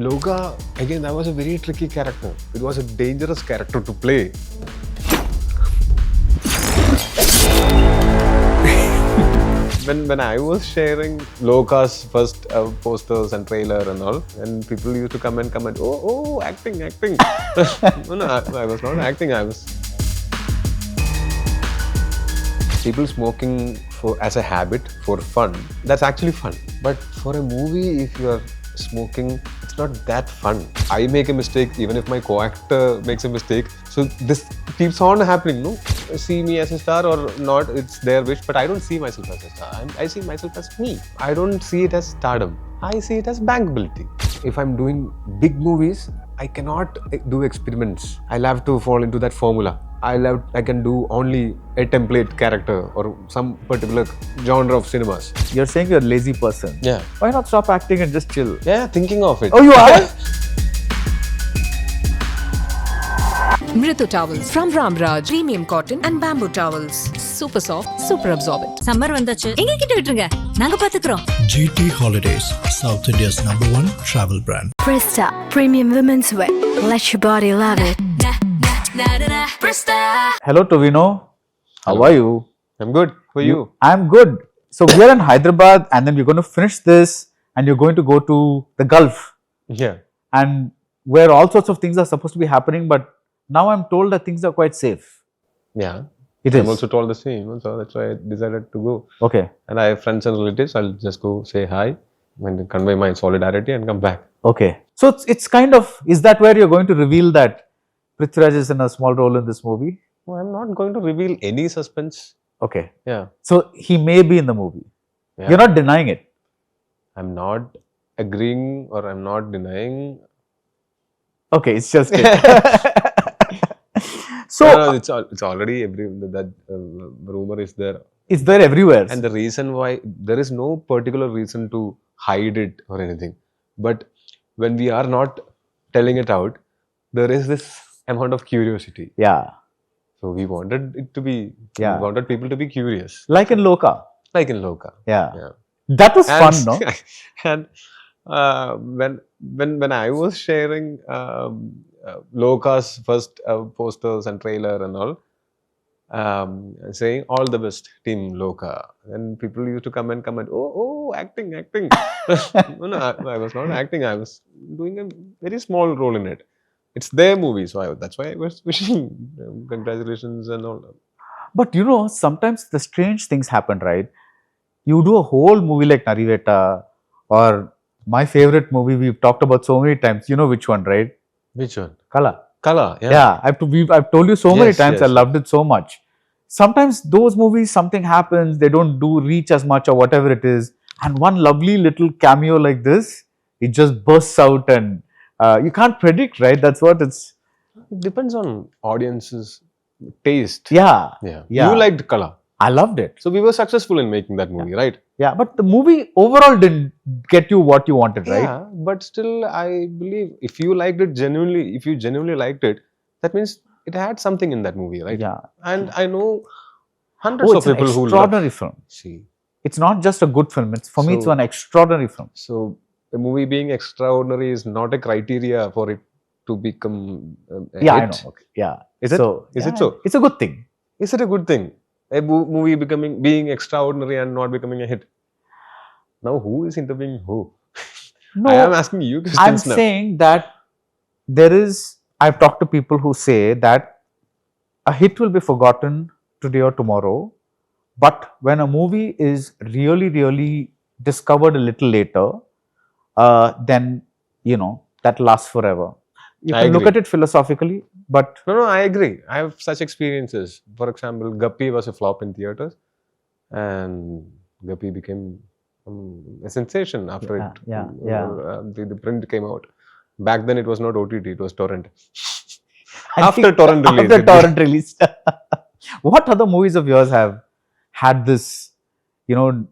Loka, again, that was a very tricky character. It was a dangerous character to play. When I was sharing Loka's first posters and trailer and all, and people used to comment, oh, acting. No, I was not acting, I was... People smoking as a habit for fun, that's actually fun. But for a movie, if you're smoking, it's not that fun. I make a mistake even if my co-actor makes a mistake. So this keeps on happening, no? See me as a star or not, it's their wish, but I don't see myself as a star. I see myself as me. I don't see it as stardom. I see it as bankability. If I'm doing big movies, I cannot do experiments. I'll have to fall into that formula. I can do only a template character or some particular genre of cinemas. You're saying you're a lazy person. Yeah. Why not stop acting and just chill? Yeah, thinking of it. Oh, you are? Mritu towels from Ramraj, premium cotton and bamboo towels. Super soft, super absorbent. Summer vandachu. Enga kitta vittrunga. Naanga paathukurom. GT Holidays, South India's #1 travel brand. Presta Premium Women's Wear. Let your body love it. Hello, Tovino. How are you? I'm good. For you? I'm good. So we are in Hyderabad and then we're going to finish this and you're going to go to the Gulf. Yeah. And where all sorts of things are supposed to be happening, but now I'm told that things are quite safe. Yeah. It is. I'm also told the same, so that's why I decided to go. Okay. And I have friends and relatives, I'll just go say hi and convey my solidarity and come back. Okay. So it's kind of, is that where you're going to reveal that Prithviraj is in a small role in this movie? No, I'm not going to reveal any suspense. Okay. Yeah. So he may be in the movie. Yeah. You're not denying it. I'm not agreeing or I'm not denying. Okay, it's just it. So No, it's already that rumor is there. It's there everywhere. And the reason why, there is no particular reason to hide it or anything. But when we are not telling it out, there is this amount of curiosity. Yeah. So we wanted it to be, Yeah. we wanted people to be curious. Like in Loka. Like in Loka. Yeah. Yeah. That was fun, no? And when I was sharing Loka's first posters and trailer and all, saying all the best team Loka, and people used to comment, oh, acting. No, I was not acting, I was doing a very small role in it. It's their movie, so that's why I was wishing congratulations and all. But you know, sometimes the strange things happen, right? You do a whole movie like Nariveta, or my favorite movie we've talked about so many times. You know which one, right? Which one? Kala. Kala, yeah. Yeah, I've told you so many Yes, times. yes. I loved it so much. Sometimes those movies, something happens, they don't reach as much or whatever it is. And one lovely little cameo like this, it just bursts out and you can't predict, right? That's what it's. It depends on audience's taste. Yeah. Yeah. Yeah. You liked Kala. I loved it. So we were successful in making that movie, right? Yeah, but the movie overall didn't get you what you wanted, right? Yeah, but still, I believe if you liked it genuinely, if you genuinely liked it, that means it had something in that movie, right? Yeah. And I know hundreds Oh, of it's an people who love. extraordinary film. See, It's not just a good film. For me, it's So- an extraordinary film. so a movie being extraordinary is not a criteria for it to become a Yeah, I hit. know. Okay. Yeah. Is it? So, Is yeah, it so? It's a good thing. Is it a good thing? A movie being extraordinary and not becoming a hit. Now, who is interviewing who? No, I am asking you I'm questions now. saying that I've talked to people who say that a hit will be forgotten today or tomorrow, but when a movie is really, really discovered a little later, then, you know, that lasts forever. You I can look agree. at it philosophically, but No, I agree. I have such experiences. For example, Guppy was a flop in theaters, and Guppy became a sensation after the print came out. Back then, it was not OTT; it was torrent. I After think torrent release, After torrent release. What other movies of yours have had this, you know,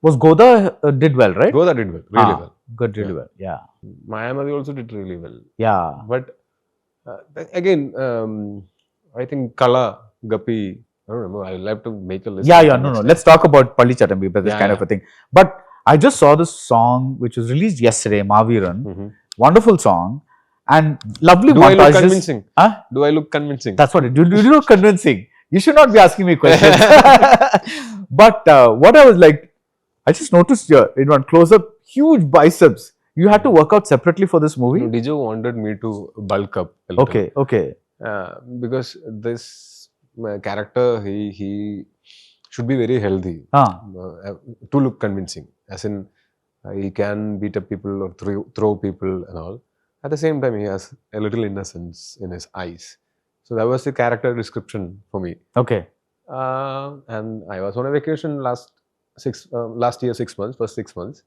was Goda did well, right? Goda did well, really well. Good, really Yeah. well. Yeah. Mayamadi also did really well. Yeah. But again, I think Kala, Guppy, I don't remember. I'll have to make a list. Yeah, no. Let's talk about Pallichattambi, but this Yeah, kind yeah. of a thing. But I just saw this song which was released yesterday, Maviran. Mhm. Wonderful song and lovely Do I look montages. convincing? Huh? Do I look convincing? That's what it. You look convincing. You should not be asking me questions. But what I was like, I just noticed here in one close up, huge biceps. You had to work out separately for this movie. No, Dijo wanted me to bulk up a little. Okay, okay. Because this character, he should be very healthy to look convincing. As in, he can beat up people or throw people and all. At the same time, he has a little innocence in his eyes. So that was the character description for me. Okay. And I was on a vacation last year, 6 months, first 6 months.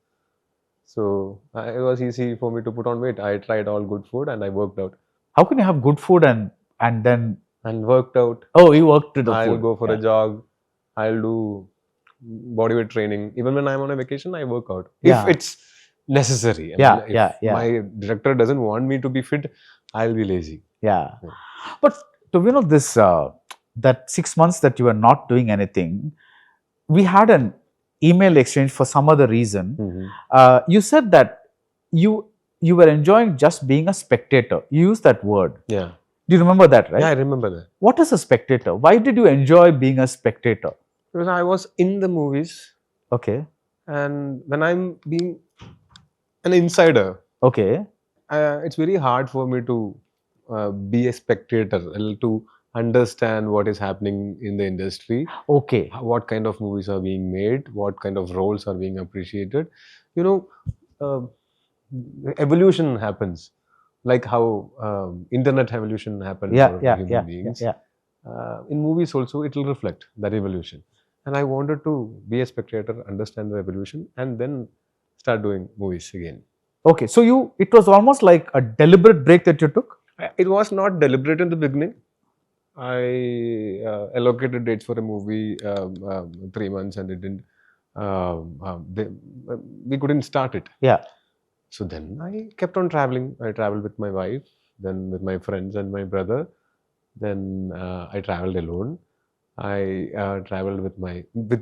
So it was easy for me to put on weight. I tried all good food and I worked out. How can you have good food and then Worked out. oh, you worked with the I'll food. go for a jog. I'll do bodyweight training. Even when I'm on a vacation, I work out. Yeah. If it's necessary. If my director doesn't want me to be fit, I'll be lazy. Yeah. But Tovino, this that 6 months that you were not doing anything, we had an email exchange for some other reason. You said that you were enjoying just being a spectator. You used that word. Yeah. Do you remember that, right? Yeah, I remember that. What is a spectator? Why did you enjoy being a spectator? Because I was in the movies, Okay. and when I'm being an insider, Okay. it's very hard for me to be a spectator, to understand what is happening in the industry, Okay. what kind of movies are being made, what kind of roles are being appreciated. You know, evolution happens, like how internet evolution happened for human beings. In movies also, it will reflect that evolution. And I wanted to be a spectator, understand the evolution, and then start doing movies again. Okay. So it was almost like a deliberate break that you took? It was not deliberate in the beginning. I allocated dates for a movie 3 months, and it didn't. We couldn't start it. Yeah. So then I kept on traveling. I traveled with my wife, then with my friends and my brother. Then I traveled alone. I traveled with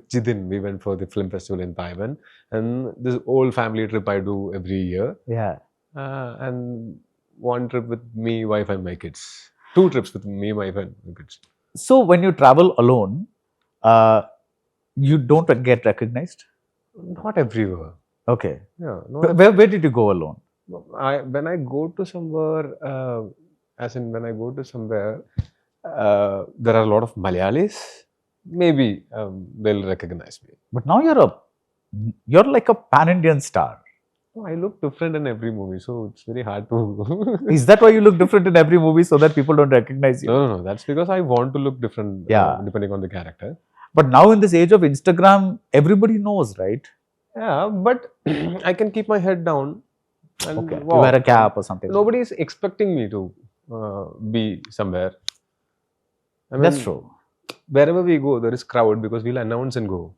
Jidin. We went for the film festival in Taiwan, and this old family trip I do every year. Yeah. And one trip with me, wife, and my kids. 2 trips with me, wife, and my kids. So when you travel alone, you don't get recognized? Not everywhere. Okay. Yeah. Where did you go alone? When I go to somewhere, when I go to somewhere, there are a lot of Malayalis. Maybe they'll recognize me. But now you're like a pan-Indian star. Oh, I look different in every movie, so it's very hard to. Is that why you look different in every movie so that people don't recognize you? No. That's because I want to look different, depending on the character. But now in this age of Instagram, everybody knows, right? Yeah, but I can keep my head down and Okay. You walk. wear a cap or something. Nobody is expecting me to be somewhere. I mean, That's true. Wherever we go, there is crowd because we'll announce and go.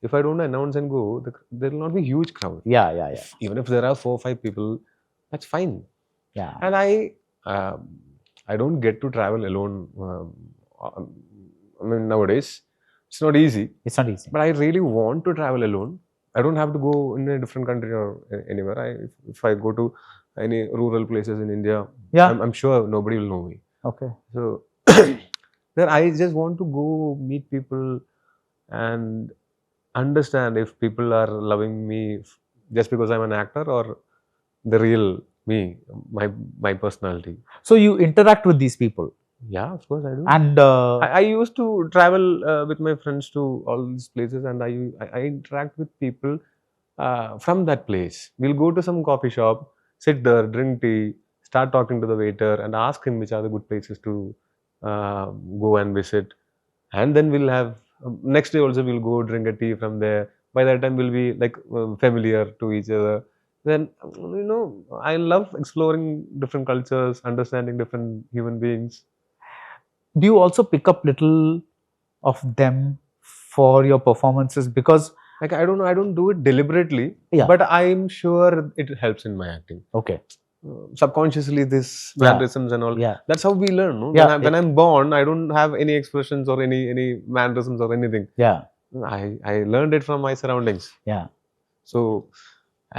If I don't announce and go, there will not be huge crowd. Yeah. Even if there are 4 or 5 people, that's fine. Yeah. And I don't get to travel alone. I mean, nowadays it's not easy. It's not easy. But I really want to travel alone. I don't have to go in a different country or anywhere. If I go to any rural places in India, I'm sure nobody will know me. Okay. So there, I just want to go meet people and understand if people are loving me just because I'm an actor or the real me, my personality. So you interact with these people? Yeah, of course I do. And I used to travel with my friends to all these places, and I interact with people from that place. We'll go to some coffee shop, sit there, drink tea, start talking to the waiter, and ask him which are the good places to go and visit. And then we'll have next day also we'll go drink a tea from there. By that time we'll be like familiar to each other. Then I love exploring different cultures, understanding different human beings. do you also pick up little of them for your performances? Because like I don't do it deliberately, Yeah. but I'm sure it helps in my acting. okay, Subconsciously, this Yeah. mannerisms and all. yeah, That's how we learn. No? Yeah, When I'm born, I don't have any expressions or any mannerisms or anything. yeah, I learned it from my surroundings. yeah. So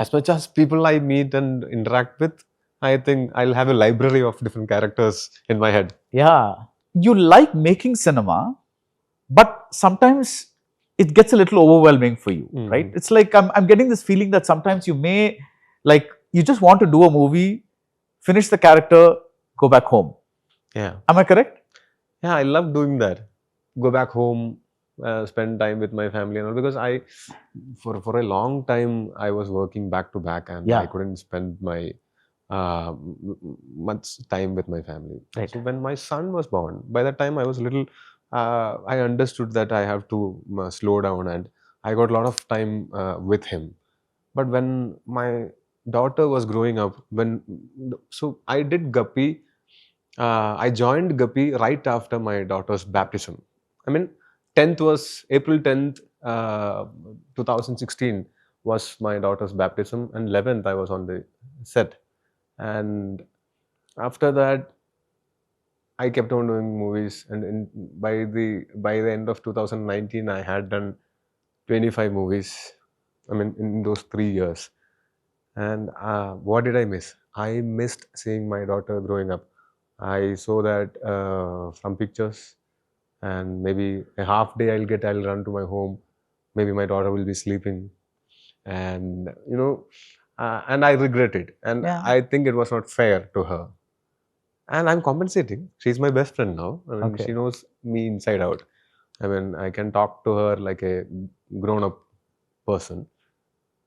as much as people I meet and interact with, I think I'll have a library of different characters in my head. Yeah. You like making cinema, but sometimes it gets a little overwhelming for you, right? It's like I'm getting this feeling that sometimes you may, like, you just want to do a movie, finish the character, go back home. Yeah. Am I correct? Yeah, I love doing that. Go back home, spend time with my family and all, because for a long time, I was working back to back and Yeah. I couldn't spend my much time with my family. Right. So when my son was born, by that time I was little, I understood that I have to slow down, and I got a lot of time with him. But when my daughter was growing up, so I did Guppy. I joined Guppy right after my daughter's baptism. I mean, 10th was April 10th, 2016 was my daughter's baptism, and 11th I was on the set. And after that, I kept on doing movies, and by the end of 2019, I had done 25 movies. I mean, in those 3 years. And what did I miss? I missed seeing my daughter growing up. I saw that from pictures, and maybe a half day I'll run to my home. Maybe my daughter will be sleeping, and and I regret it. And Yeah. I think it was not fair to her. And I'm compensating. She's my best friend now. I mean, Okay. she knows me inside out. I mean, I can talk to her like a grown-up person.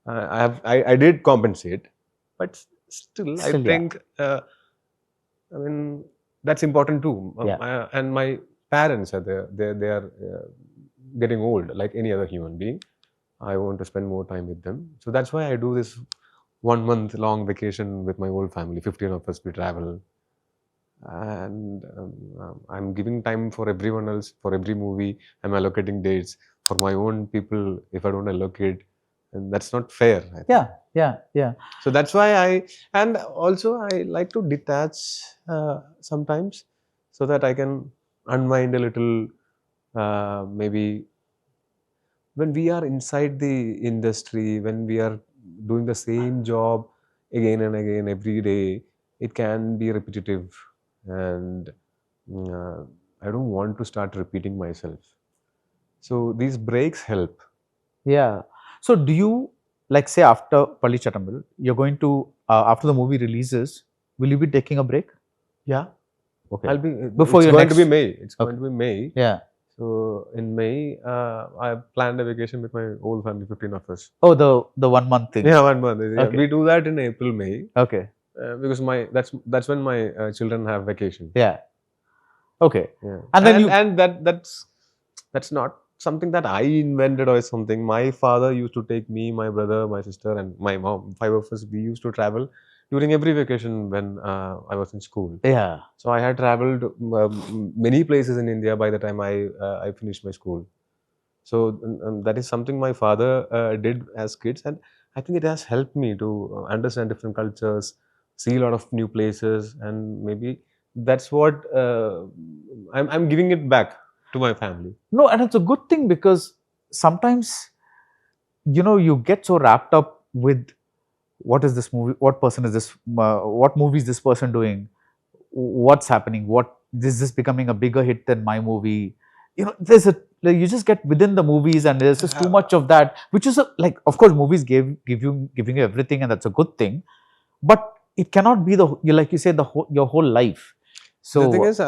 I did compensate, but still, I Still, yeah. think I mean that's important too. Yeah. And my parents are there. They are getting old, like any other human being. I want to spend more time with them, so that's why I do this 1 month long vacation with my whole family. 15 of us we travel, and I'm giving time for everyone else, for every movie. I'm allocating dates for my own people. If I don't allocate, and that's not fair, I think. Yeah. So that's why and also I like to detach sometimes, so that I can unwind a little. Maybe when we are inside the industry, when we are doing the same job again and again every day, it can be repetitive, and I don't want to start repeating myself. So these breaks help. Yeah. So do you, like, say after Pallichattambi, you're going to, after the movie releases, will you be taking a break? Yeah. Okay. I'll be. Before It's your going to be next- May. It's going Okay. to be May. Yeah. So in May, I planned a vacation with my whole family, 15 of us. Oh, the 1 month thing. Yeah, 1 month. Yeah. Okay. We do that in April, May, Okay. because that's when my children have vacation. Yeah. Okay. Yeah. And then That's not something that I invented or something. My father used to take me, my brother, my sister, and my mom. 5 of us. We used to travel during every vacation when I was in school. Yeah. So I had traveled many places in India by the time I finished my school. So that is something my father did as kids, and I think it has helped me to understand different cultures, see a lot of new places, and maybe that's what I'm giving it back to my family. No, and it's a good thing because sometimes, you get so wrapped up with what is this movie, what person is this, what movie is this person doing, what's happening, what is this becoming a bigger hit than my movie. There's you just get within the movies, and there's just too much of that, which is like, of course, movies giving you everything, and that's a good thing, but it cannot be like you say, your whole life. So the thing is,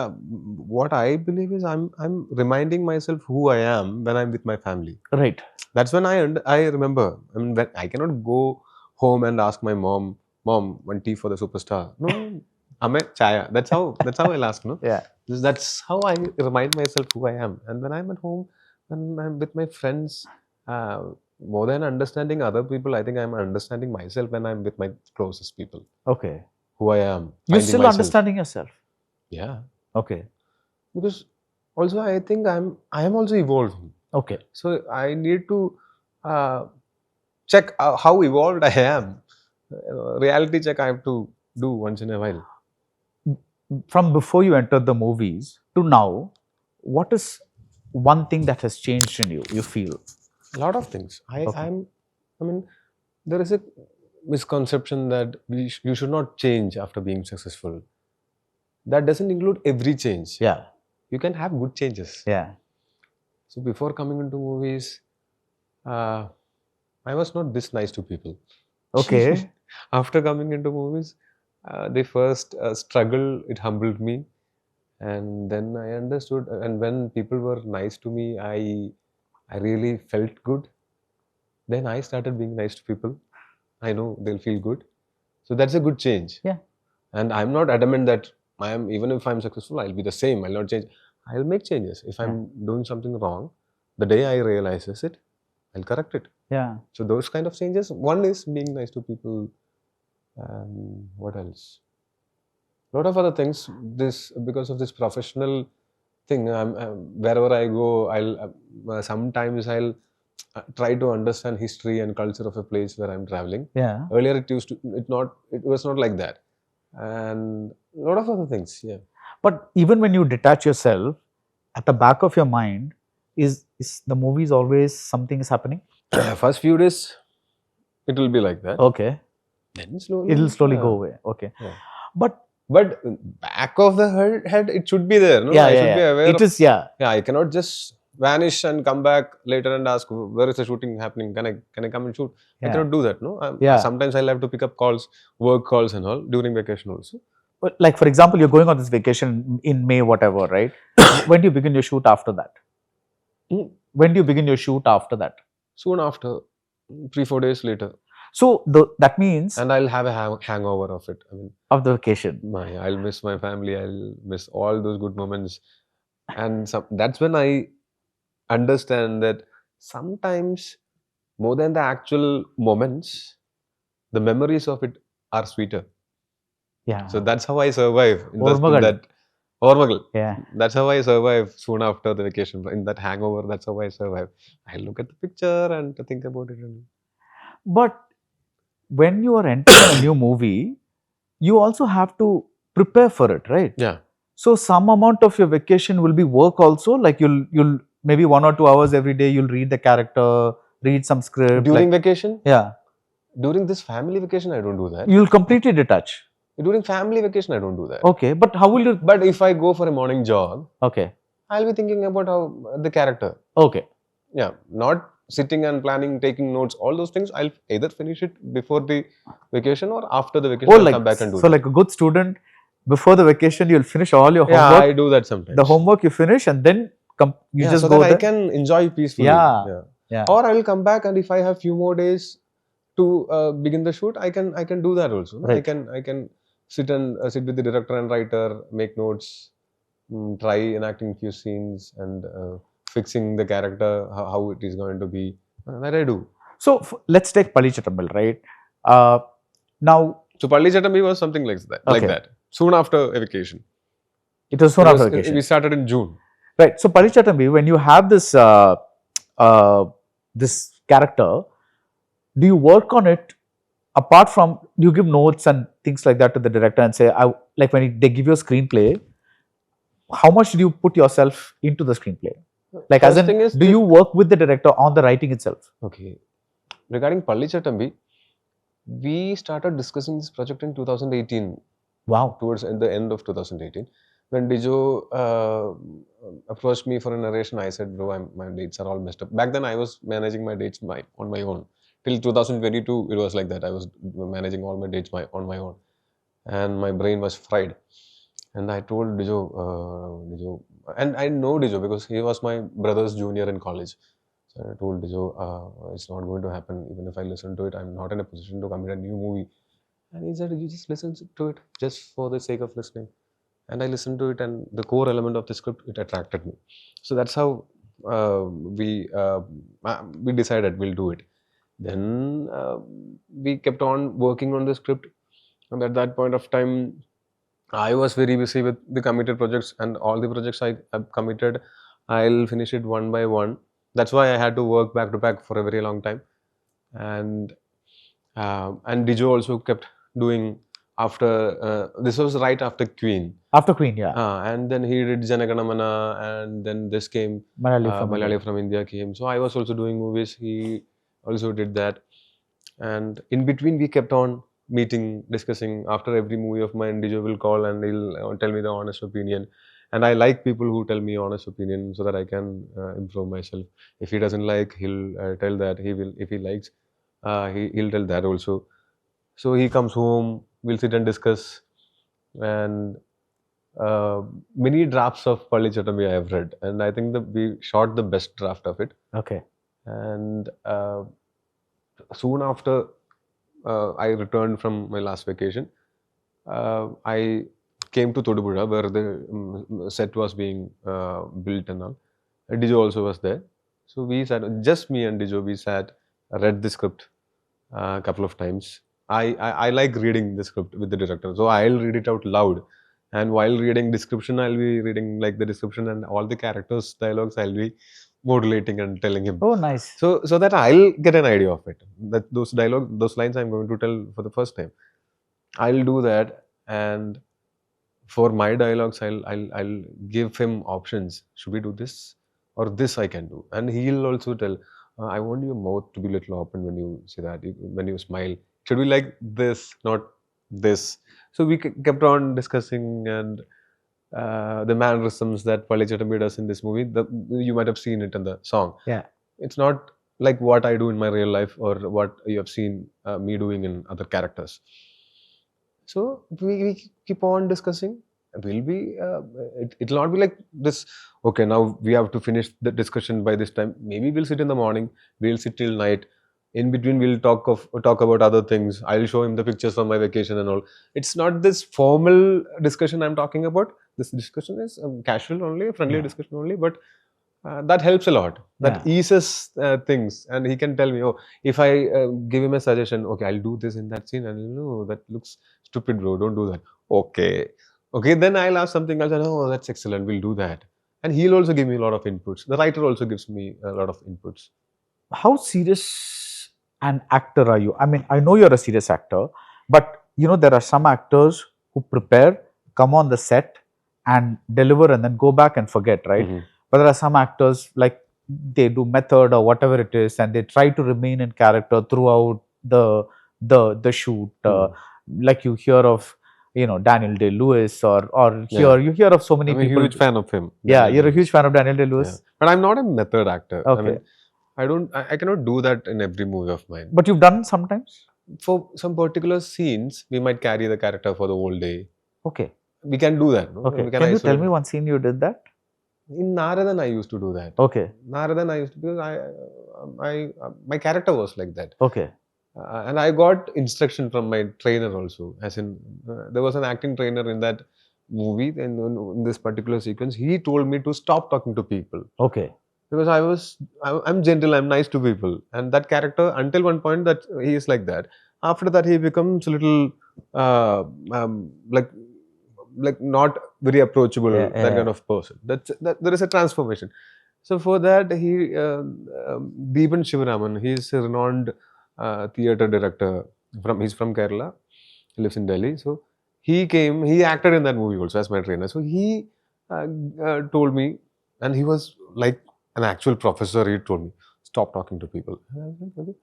what I believe is I'm reminding myself who I am when I'm with my family. right. That's when I remember. I mean, when I cannot go home and ask my mom, one tea for the superstar. No, Ame chaya. That's how I'll ask. No. Yeah. That's how I remind myself who I am. And when I'm at home, when I'm with my friends, more than understanding other people, I think I'm understanding myself when I'm with my closest people. Okay. Who I am. You're finding still myself. understanding yourself. Yeah. Okay. Because also I think I am also evolving. Okay. So I need to check how evolved I am. Reality check I have to do once in a while. From before you entered the movies to now, what is one thing that has changed in you, you feel? A lot of things. Okay. I mean, There is a misconception that you should not change after being successful. That doesn't include every change. Yeah. You can have good changes. Yeah. So before coming into movies, I was not this nice to people. Okay. After coming into movies, the first struggle, it humbled me. And then I understood, and when people were nice to me, I really felt good. Then I started being nice to people. I know they'll feel good. So that's a good change. Yeah. And I'm not adamant that even if I'm successful, I'll be the same. I'll not change. I'll make changes. If I'm doing something wrong, the day I realizes it, I'll correct it. Yeah. So those kind of changes. One is being nice to people. And what else? A lot of other things. This because of this professional thing. Wherever I go, sometimes I'll try to understand history and culture of a place where I'm traveling. Yeah. Earlier, it was not like that, and a lot of other things. Yeah. But even when you detach yourself, at the back of your mind, is the movies always something is happening? First few days, it will be like that. Okay. Then slowly, It'll slowly yeah. go away. Okay. Yeah. But back of the head, it should be there. No, yeah, I yeah, should be yeah. aware. It is, yeah. Yeah, I cannot just vanish and come back later and ask where is the shooting happening. Can I come and shoot? Yeah. I cannot do that. No. Yeah. Sometimes I'll have to pick up calls, work calls and all during vacation also. But like, for example, you're going on this vacation in May, whatever, right? When do you begin your shoot after that? When do you begin your shoot after that? Soon after, 3-4 days later. So that means And I'll have a hangover of it. I mean, of the vacation. I'll miss my family. I'll miss all those good moments. And that's when I understand that sometimes more than the actual moments, the memories of it are sweeter. Yeah. So that's how I survive. Ormagal. Yeah. That's how I survive soon after the vacation. In that hangover, that's how I survive. I look at the picture and to think about it. But when you are entering a new movie, you also have to prepare for it, right? Yeah. So some amount of your vacation will be work also. Like you'll maybe 1 or 2 hours every day. You'll read the character, read some script. During vacation? Yeah. During this family vacation, I don't do that. You'll completely detach. During family vacation, I don't do that. Okay, but how will you? But if I go for a morning jog, Okay. I'll be thinking about the character. Okay. Yeah, not sitting and planning, taking notes, all those things. I'll either finish it before the vacation or after the vacation. I'll come back and do so that. like a good student, before the vacation, you'll finish all your Yeah, homework. I do that sometimes. The homework you finish and then you just so go that there. I can enjoy peacefully. Yeah. Or I'll come back, and if I have few more days to begin the shoot, I can do that also. Right. I can sit with the director and writer, make notes, try enacting few scenes and fixing the character, how it is going to be. That I do. So let's take Pallichattambi, right? Now, So Pallichattambi was something like that. Soon after a vacation. It was soon after vacation. We started in June. Right. So Pallichattambi, when you have this this character, do you work on it apart from, do you give notes and things like that to the director and say, like when they give you a screenplay, how much do you put yourself into the screenplay? Like First as thing in, is do you work with the director on the writing itself? Okay. Regarding Pallichattambi, we started discussing this project in 2018. Wow. Towards the end of 2018. When Divo approached me for a narration, I said, bro, my dates are all messed up. Back then, I was managing my dates on my own. Till 2022, it was like that. I was managing all my dates on my own. And my brain was fried. And I told Divo, and I know Divo because he was my brother's junior in college. So I told Divo, it's not going to happen. Even if I listen to it, I'm not in a position to commit a new movie. And he said, you just listen to it just for the sake of listening. And I listened to it, and the core element of the script, it attracted me. So that's how we decided we'll do it. Then we kept on working on the script. And at that point of time, I was very busy with the committed projects, and all the projects I have committed, I'll finish it one by one. That's why I had to work back to back for a very long time. And Divo also kept doing after, this was right after Queen. After Queen, yeah. And then he did Janaganamana, and then this came, Malayali from India came. So I was also doing movies. He also did that. And in between, we kept on meeting, discussing. After every movie of mine, Dijo will call and he'll tell me the honest opinion. And I like people who tell me honest opinion so that I can improve myself. If he doesn't like, he'll tell that. He will. If he likes, he'll tell that also. So he comes home, we'll sit and discuss. And uh, many drafts of Pallichattambi I have read, and I think that we shot the best draft of it. Okay. And soon after I returned from my last vacation, I came to Todupuzha where the set was being built and all. Dijo also was there. So we sat, just me and Dijo, we sat, read the script a couple of times. I like reading the script with the director, so I'll read it out loud. And while reading description, I'll be reading like the description and all the characters' dialogues. I'll be modulating and telling him. Oh, nice. So that I'll get an idea of it. That those dialogue, those lines I'm going to tell for the first time. I'll do that, and for my dialogues, I'll give him options. Should we do this or this? I can do, and he'll also tell. I want your mouth to be little open when you say that. When you smile, should we like this, not this? So we kept on discussing, and the mannerisms that Pallichattambi does in this movie, you might have seen it in the song. Yeah. It's not like what I do in my real life or what you have seen me doing in other characters. So we keep on discussing. It'll not be like this. Okay, now we have to finish the discussion by this time. Maybe we'll sit in the morning. We'll sit till night. In between, we'll talk about other things. I'll show him the pictures from my vacation and all. It's not this formal discussion I'm talking about. This discussion is casual only, friendly discussion only. But that helps a lot. That eases things, and he can tell me, oh, if I give him a suggestion, okay, I'll do this in that scene, and no, that looks stupid, bro. Don't do that. Okay. Then I'll ask something else, and oh, that's excellent. We'll do that. And he'll also give me a lot of inputs. The writer also gives me a lot of inputs. How serious an actor are you? I mean, I know you're a serious actor, but there are some actors who prepare, come on the set, and deliver, and then go back and forget, right? Mm-hmm. But there are some actors like they do method or whatever it is, and they try to remain in character throughout the shoot. Like you hear of Daniel Day-Lewis or you hear of so many people. I'm a huge fan of him. Yeah, you're a huge fan of Daniel Day-Lewis. Yeah. But I'm not a method actor. Okay. I cannot do that in every movie of mine. But you've done sometimes? For some particular scenes, we might carry the character for the whole day. Okay. We can do that. No? Okay. Can you tell me one scene you did that? In Naradan, I used to do that. Okay. Naradan, I used to, because my character was like that. Okay. And I got instruction from my trainer also. As in, there was an acting trainer in that movie, and in this particular sequence, he told me to stop talking to people. Okay. Because I'm gentle, I'm nice to people, and that character, until one point, that he is like that. After that, he becomes a little like not very approachable, that kind of person. That there is a transformation. So for that, he Deepan Shivaraman, he is a renowned theatre director. He's from Kerala. He lives in Delhi. So he acted in that movie also as my trainer. So he told me, and he was like an actual professor. He told me, stop talking to people. Okay.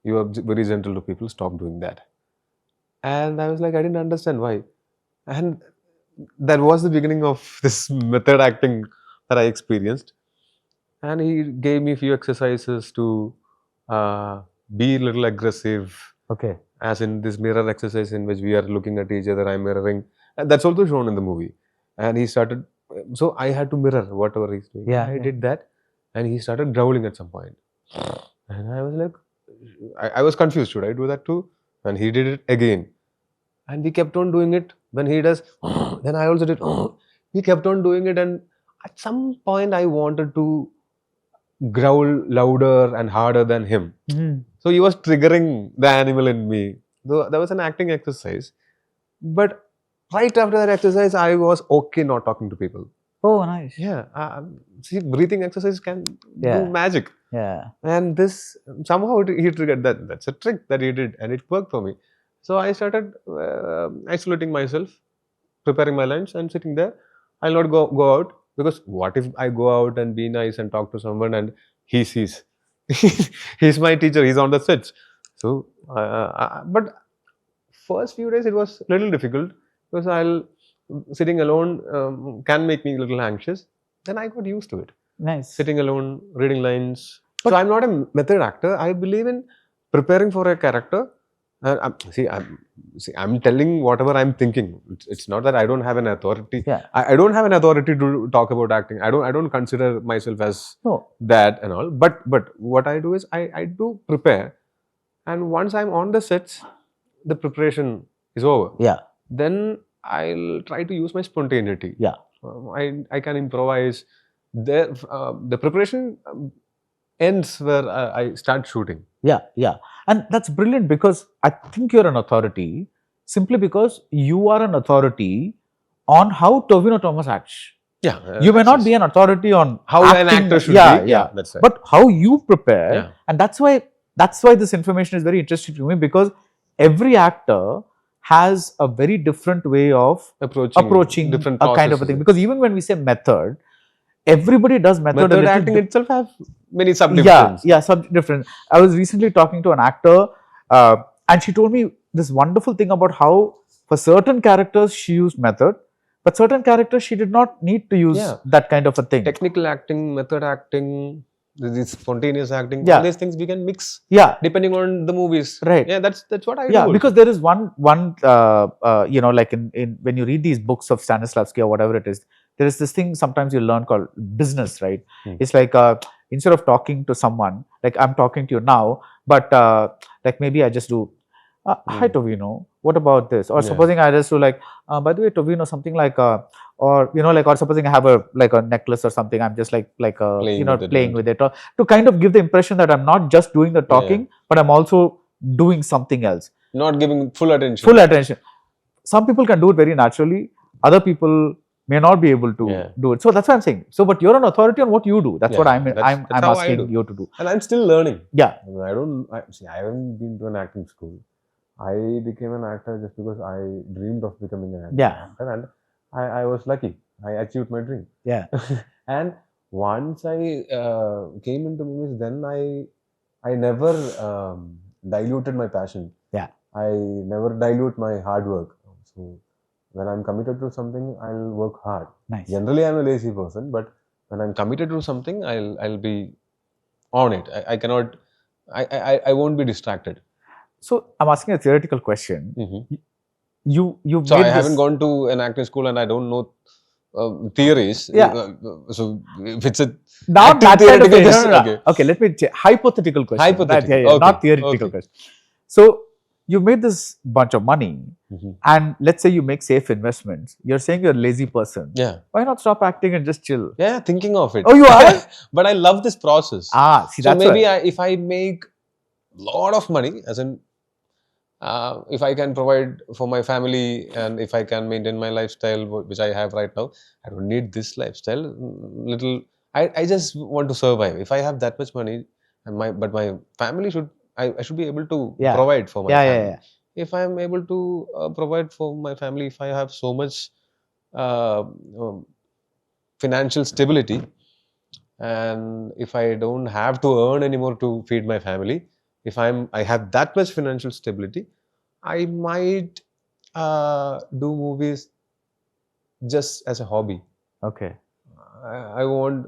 You are very gentle to people. Stop doing that. And I was like, I didn't understand why. And that was the beginning of this method acting that I experienced. And he gave me a few exercises to be a little aggressive. Okay. As in this mirror exercise in which we are looking at each other, I'm mirroring. And that's also shown in the movie. And he started, so I had to mirror whatever he's doing. Yeah. I did that. And he started growling at some point. And I was like, I was confused. Should I do that too? And he did it again. And we kept on doing it. When he does, then I also did. We kept on doing it. And at some point, I wanted to growl louder and harder than him. So he was triggering the animal in me. Though that was an acting exercise. But right after that exercise, I was okay not talking to people. Oh, nice. Yeah. See, breathing exercise can do magic. Yeah. And this, somehow he triggered that. That's a trick that he did, and it worked for me. So I started isolating myself, preparing my lunch and sitting there. I'll not go out, because what if I go out and be nice and talk to someone and he sees? He's my teacher, he's on the set. So, but first few days it was a little difficult because sitting alone can make me a little anxious. Then I got used to it. Nice. Sitting alone, reading lines. So I'm not a method actor. I believe in preparing for a character. I'm telling whatever I'm thinking. It's not that I don't have an authority. Yeah. I don't have an authority to talk about acting. I don't consider myself as No. that and all. But what I do is I do prepare, and once I'm on the sets, the preparation is over. Yeah. Then I'll try to use my spontaneity. Yeah. I can improvise. The preparation ends where I start shooting. Yeah, yeah. And that's brilliant because I think you're an authority simply because you are an authority on how Tovino Thomas acts. Yeah. You may not be an authority on how an actor should be. Yeah, that's right. But how you prepare, Yeah. and that's why this information is very interesting to me because every actor has a very different way of approaching different a kind of a thing. Because even when we say method, everybody does method. Method acting itself have many sub-difference. Yeah, sub-different. I was recently talking to an actor and she told me this wonderful thing about how for certain characters she used method, but certain characters she did not need to use that kind of a thing. Technical acting, method acting, this spontaneous acting, Yeah. all these things we can mix depending on the movies. Right. Yeah, that's what I do. Yeah, because there is one like in when you read these books of Stanislavski or whatever it is, there is this thing sometimes you learn called business, right? It's like instead of talking to someone, like I'm talking to you now, but like maybe I just do, hi Tovino, what about this? Or supposing I just do like, by the way Tovino, something like, or or supposing I have a necklace or something, I'm just like playing with it, or to kind of give the impression that I'm not just doing the talking, but I'm also doing something else. Not giving full attention. Full attention. Some people can do it very naturally. Other people may not be able to do it. So that's what I'm saying. So, but you're an authority on what you do. That's what I'm asking you to do. And I'm still learning. Yeah. I haven't been to an acting school. I became an actor just because I dreamed of becoming an actor. Yeah. And I was lucky. I achieved my dream. Yeah. And once I came into movies, then I never diluted my passion. Yeah. I never dilute my hard work. So when I'm committed to something, I'll work hard. Nice. Generally, I'm a lazy person, but when I'm committed to something, I'll be on it. I won't be distracted. So I'm asking a theoretical question. You So I haven't gone to an acting school and I don't know theories. Yeah. So if it's a not that kind of theoretical, okay, let me check. Hypothetical question. Hypothetical. Right, Okay. Not theoretical question. So you made this bunch of money and let's say you make safe investments. You're saying you're a lazy person. Yeah. Why not stop acting and just chill? Yeah, thinking of it. Oh, you are? But I love this process. See, so that's maybe why. if I make a lot of money, as in if I can provide for my family and if I can maintain my lifestyle, which I have right now, I don't need this lifestyle. I just want to survive. If I have that much money, and my family I should be able to provide for my family. Yeah. If I am able to provide for my family, if I have so much financial stability, and if I don't have to earn anymore to feed my family, if I have that much financial stability, I might do movies just as a hobby. Okay. I want,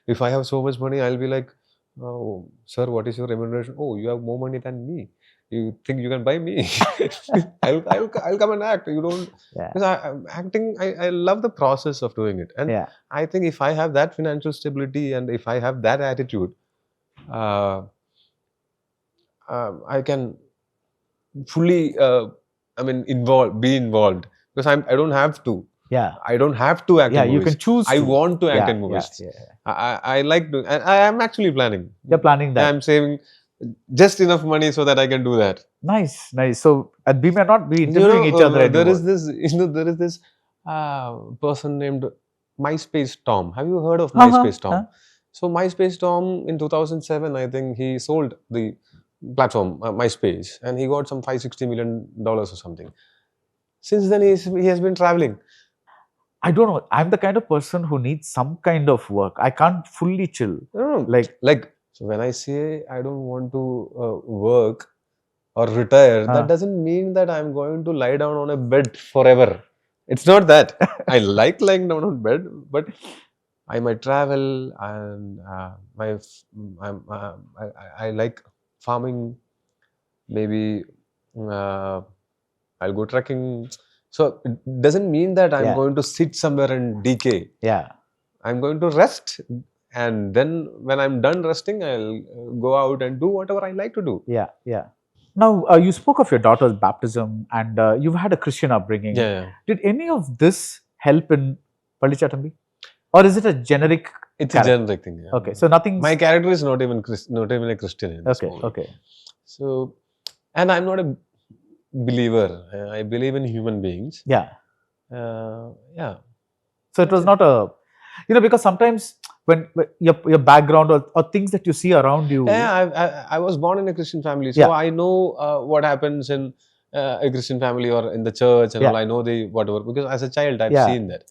if I have so much money, I'll be like, oh, sir, what is your remuneration? Oh, you have more money than me. You think you can buy me? I'll come and act. You don't. Because acting, I love the process of doing it, and I think if I have that financial stability and if I have that attitude, I can fully, be involved because I don't have to. Yeah. I don't have to act in movies. You can choose I want to act in movies. I like doing, and I am actually planning. You're planning that. I'm saving just enough money so that I can do that. Nice. So we may not be interviewing each other anymore. There is this person named MySpace Tom. Have you heard of MySpace Tom? So MySpace Tom in 2007, I think he sold the platform MySpace, and he got some $560 million or something. Since then, he has been traveling. I don't know. I'm the kind of person who needs some kind of work. I can't fully chill. No. Like So when I say I don't want to work or retire, that doesn't mean that I'm going to lie down on a bed forever. It's not that. I like lying down on bed, but I might travel, and I like farming. Maybe uh, I'll go trekking. So it doesn't mean that I'm Yeah. going to sit somewhere and decay. Yeah. I'm going to rest, and then when I'm done resting, I'll go out and do whatever I like to do. Yeah. Yeah. Now, you spoke of your daughter's baptism, and you've had a Christian upbringing. Yeah. Did any of this help in Pallichattambi? Or is it a generic? It's character? a generic thing. Yeah. Okay, so nothing. My character is not even a Christian in this Okay, movie. okay. So, and I'm not a believer. I believe in human beings. Yeah. Yeah. So it was not a, because sometimes when your background or things that you see around you. Yeah, I was born in a Christian family, so Yeah. I know what happens in a Christian family or in the church and Yeah. all. I know the whatever, because as a child I've Yeah. seen that.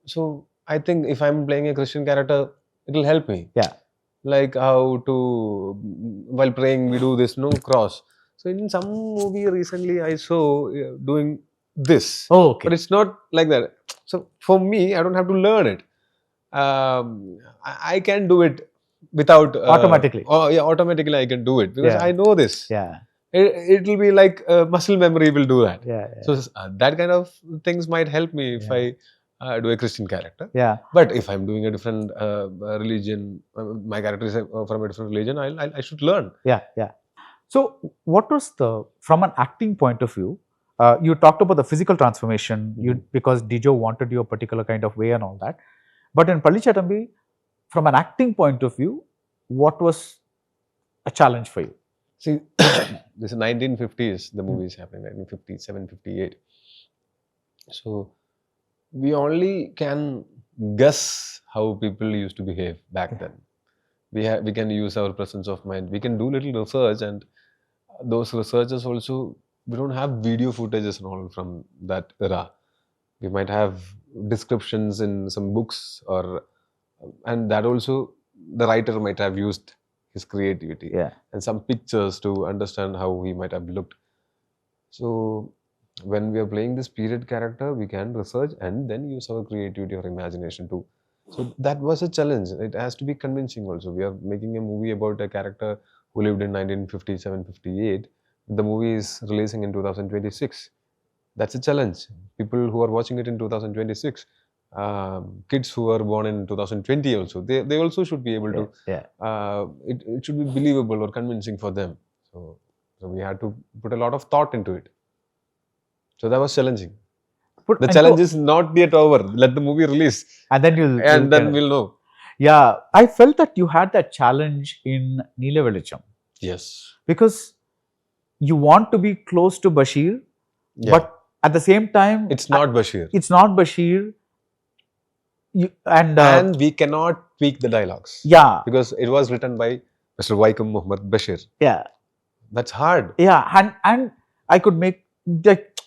So I think if I'm playing a Christian character, it'll help me. Yeah. Like how to, while praying, we do this cross. So in some movie recently I saw doing this. Oh, okay. But it's not like that. So for me, I don't have to learn it. I can do it without Automatically. Oh yeah, automatically I can do it because Yeah. I know this. Yeah. It will be like muscle memory will do that. Yeah. Yeah. So that kind of things might help me if Yeah. I do a Christian character. Yeah. But if I'm doing a different religion, my character is from a different religion, I should learn. Yeah. Yeah. So what was from an acting point of view, you talked about the physical transformation, because Divo wanted you a particular kind of way and all that. But in Pallichattambi, from an acting point of view, what was a challenge for you? See, this is 1950s, the movie is happening, 1957, 58. So we only can guess how people used to behave back then. We can use our presence of mind. We can do little research, and those researchers also, we don't have video footages and all from that era. We might have descriptions in some books, and that also the writer might have used his creativity. Yeah. And some pictures to understand how he might have looked. So when we are playing this period character, we can research and then use our creativity or imagination too. So that was a challenge. It has to be convincing also. We are making a movie about a character who lived in 1957, 58. The movie is releasing in 2026. That's a challenge. People who are watching it in 2026, kids who are born in 2020 also, they also should be able to, it should be believable or convincing for them. So we had to put a lot of thought into it. So that was challenging. The challenge is not yet over. Let the movie release. And then we'll know. Yeah, I felt that you had that challenge in Neela Velicham. Yes. Because you want to be close to Bashir, but at the same time, it's not Bashir. It's not Bashir. And we cannot tweak the dialogues. Yeah. Because it was written by Mr. Vaikom Muhammad Bashir. Yeah. That's hard. Yeah, and I could make,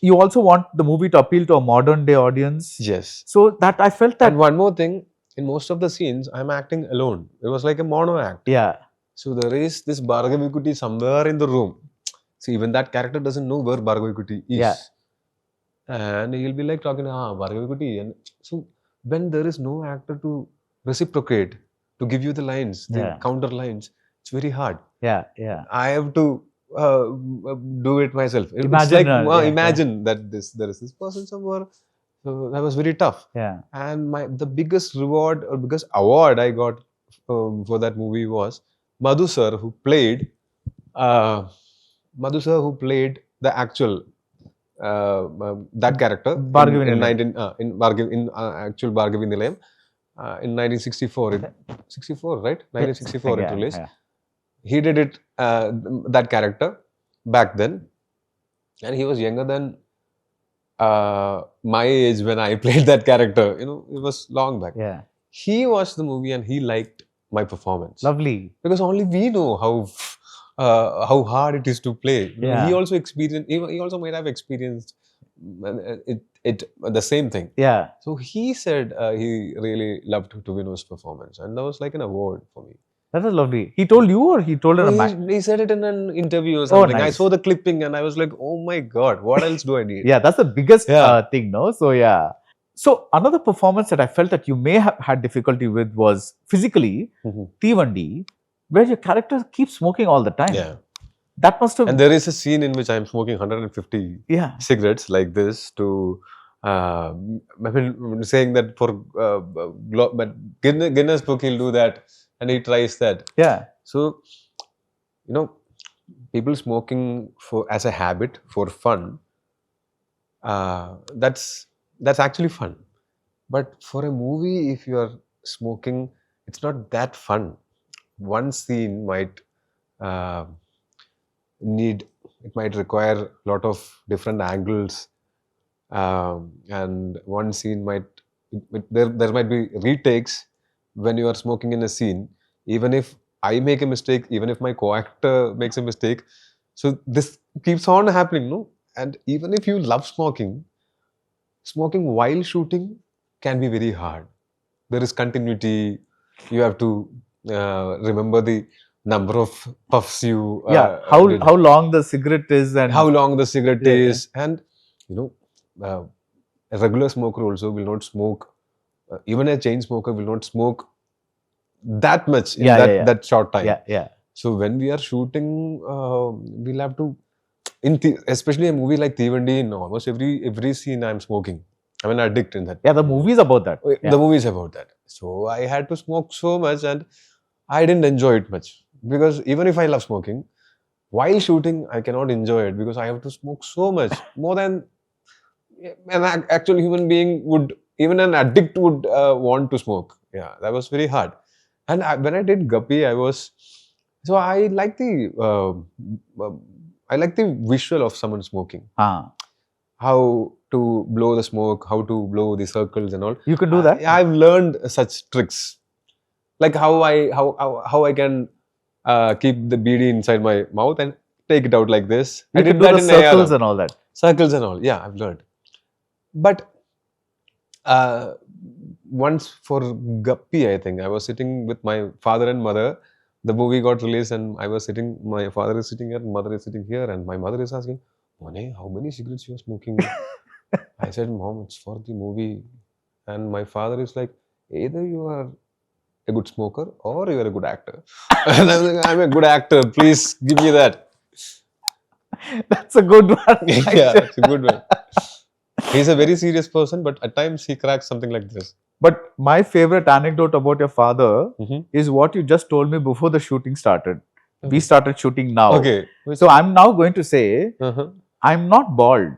you also want the movie to appeal to a modern day audience. Yes. So that I felt that. And one more thing, in most of the scenes, I'm acting alone. It was like a mono act. Yeah. So there is this Bhargavi Kuti somewhere in the room. See, even that character doesn't know where Bhargavi Kuti is. Yeah. And he'll be like talking, Bhargavi Kuti. And so when there is no actor to reciprocate, to give you the lines, the counter lines, it's very hard. Yeah, yeah. I have to do it myself. Imagine, imagine that there is this person somewhere. So that was very tough. Yeah. And the biggest reward or biggest award I got for that movie was Madhu sir, who played the actual that character in actual Bhargavi Nilayam in 1964. 64, right? 1964 it released. Yeah. He did it, that character back then, and he was younger than my age when I played that character. It was long back. Yeah. He watched the movie and he liked my performance. Lovely. Because only we know how hard it is to play. Yeah. He also experienced. He also might have experienced it the same thing. Yeah. So he said he really loved Tovino's performance, and that was like an award for me. That was lovely. He told you or he told her? He said it in an interview or something. I nice. saw the clipping and I was like, oh my God, what else do I need? Yeah, that's the biggest Yeah. thing, no? So, yeah. So, another performance that I felt that you may have had difficulty with was physically, Tivandi, where your character keeps smoking all the time. Yeah. That must have... And there is a scene in which I'm smoking 150 Yeah. cigarettes like this to, I mean, saying that for, but Guinness book, he'll do that and he tries that. Yeah. So, you know, people smoking as a habit for fun, that's actually fun. But for a movie, if you are smoking, it's not that fun. One scene might might require a lot of different angles, and one scene there might be retakes when you are smoking in a scene. Even if I make a mistake, even if my co-actor makes a mistake, so this keeps on happening, no? And even if you love smoking while shooting can be very hard. There is continuity. You have to remember the number of puffs you how long the cigarette is and how long the cigarette is, and you know, a regular smoker also will not smoke. Even a chain smoker will not smoke that much in that short time. Yeah. So when we are shooting, we'll have to, especially a movie like Tivandi, in almost every scene I'm smoking. I'm an addict in that. Yeah, the movie is about that. The movie is about that. So I had to smoke so much and I didn't enjoy it much. Because even if I love smoking, while shooting, I cannot enjoy it because I have to smoke so much. More than an actual human being would, even an addict would want to smoke. Yeah, that was very hard. And when I did Guppy, so I like the visual of someone smoking. How to blow the smoke, how to blow the circles and all. You can do that? I've learned such tricks. Like how I can keep the BD inside my mouth and take it out like this. You can do the circles and all that. Circles and all, yeah, I've learned. But once for Guppy, I think, I was sitting with my father and mother. The movie got released and I was sitting, my father is sitting here, mother is sitting here, and my mother is asking, Mone, how many cigarettes you are smoking? I said, Mom, it's for the movie. And my father is like, either you are a good smoker or you are a good actor. And I was like, I'm a good actor, please give me that. That's a good one. Yeah, it's a good one. He's a very serious person, but at times he cracks something like this. But my favorite anecdote about your father is what you just told me before the shooting started. We started shooting now. Okay. So I'm now going to say, I'm not bald.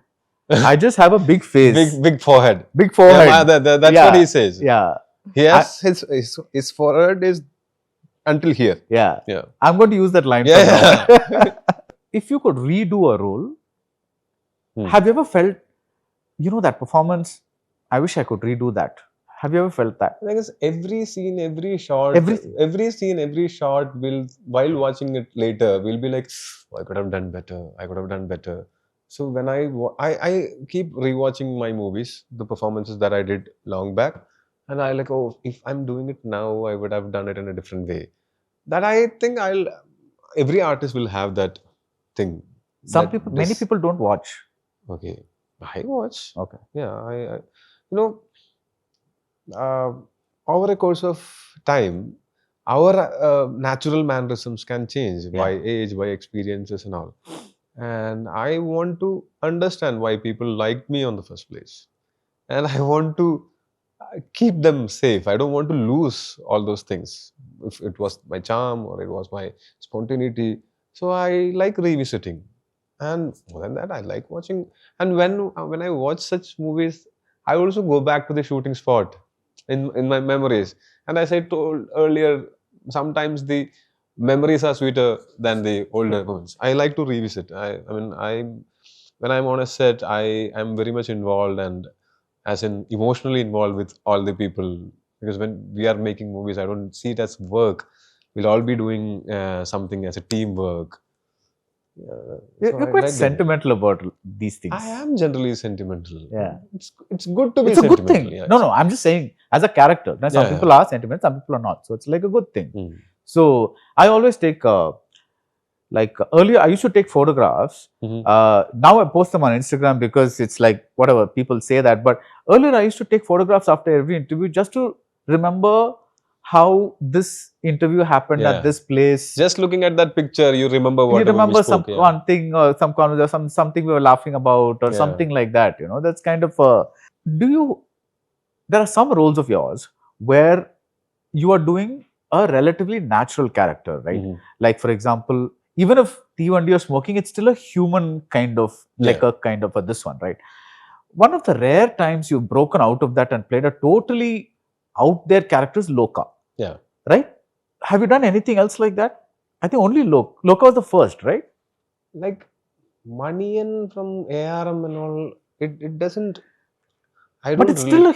I just have a big face. Big forehead. Big forehead. Yeah, that's what he says. Yeah. Yes, his forehead is until here. Yeah. Yeah. I'm going to use that line for now. If you could redo a role, have you ever felt, that performance, I wish I could redo that. Have you ever felt that? I guess every scene, every shot will, while watching it later, will be like, oh, I could have done better. So when I keep rewatching my movies, the performances that I did long back, and I like, oh, if I'm doing it now, I would have done it in a different way. That I think every artist will have that thing. Many people don't watch. Okay. I watch. Okay. Yeah, over a course of time, our natural mannerisms can change by age, by experiences and all. And I want to understand why people like me on the first place. And I want to keep them safe. I don't want to lose all those things. If it was my charm or it was my spontaneity. So I like revisiting. And more than that, I like watching. And when I watch such movies, I also go back to the shooting spot in my memories. And as I told earlier, sometimes the memories are sweeter than the older ones. I like to revisit. When I'm on a set, I am very much involved and as in emotionally involved with all the people. Because when we are making movies, I don't see it as work. We'll all be doing something as a teamwork. You're quite sentimental about these things. I am generally sentimental. Yeah. It's good to be It's a sentimental. good thing. Yeah. No, I'm just saying, as a character. Now, some people are sentimental, some people are not. So it's like a good thing. So I always take like earlier I used to take photographs. Now I post them on Instagram because it's like whatever people say that. But earlier I used to take photographs after every interview just to remember how this interview happened Yeah. at this place. Just looking at that picture, you remember You whatever remember we spoke. one thing or some conversation, something we were laughing about or Yeah. something like that. You know, that's kind of do you? There are some roles of yours where you are doing a relatively natural character, right? Mhm. Like for example, even if Divo and you're smoking, it's still a human kind of like Yeah. a kind of a this one, right? One of the rare times you've broken out of that and played a totally out there character is Loka, Yeah. right? Have you done anything else like that? I think only Loka was the first, right? Like Manian from ARM and all, it doesn't. I don't But it's still a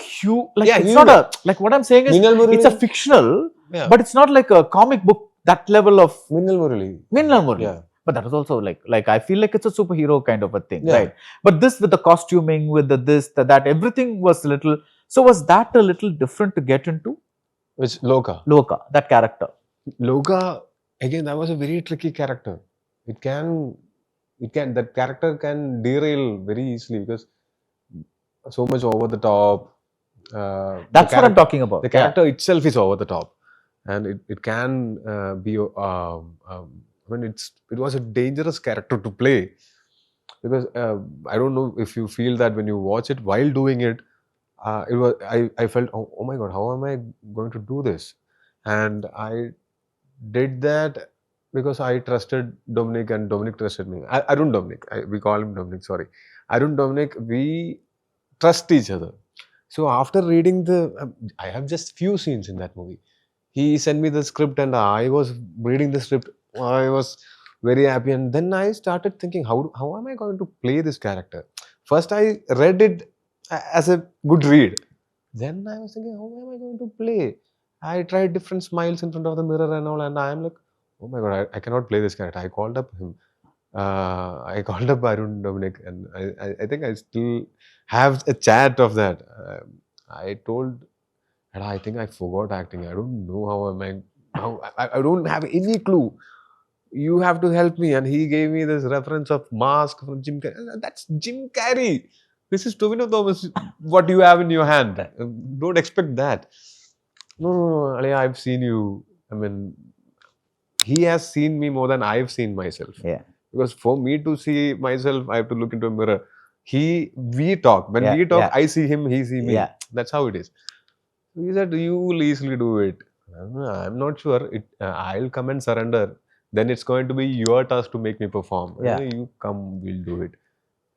like Yeah, it's not human. a like what I'm saying is Minal Murali. it's a fictional, Yeah. but it's not like a comic book that level of Minal Murali. Minal Murali. Yeah. But that is also like I feel like it's a superhero kind of a thing, Yeah. right? But this with the costuming, with the this, the that, everything was a little. So was that a little different to get into Which Loka. that character? Loka, again, that was a very tricky character. That character can derail very easily because so much over the top. That's what I'm talking about. The character itself is over the top, and it can be. I mean, it was a dangerous character to play because I don't know if you feel that when you watch it while doing it. I felt oh my god, how am I going to do this? And I did that because I trusted Dominic and Dominic trusted me. Arun Dominic, we call him Dominic. Sorry, Arun Dominic. We trust each other. So after reading I have just few scenes in that movie. He sent me the script and I was reading the script. I was very happy, and then I started thinking, how am I going to play this character? First, I read it as a good read. Then I was thinking, how am I going to play? I tried different smiles in front of the mirror and all, and I'm like, oh my god, I cannot play this character. I called up him. I called up Arun Dominic, and I think I still have a chat of that. I told, and I think I forgot acting. I don't know how am I. I don't have any clue. You have to help me. And he gave me this reference of mask from Jim Carrey. That's Jim Carrey. This is Tovino Thomas. What you have in your hand. Don't expect that. No, Alia, I've seen you. I mean, he has seen me more than I've seen myself. Yeah. Because for me to see myself, I have to look into a mirror. We talk. When Yeah, we talk, yeah. I see him, he see me. Yeah. That's how it is. He said, you will easily do it. I'm not sure. I'll come and surrender. Then it's going to be your task to make me perform. Yeah. You come, we'll do it.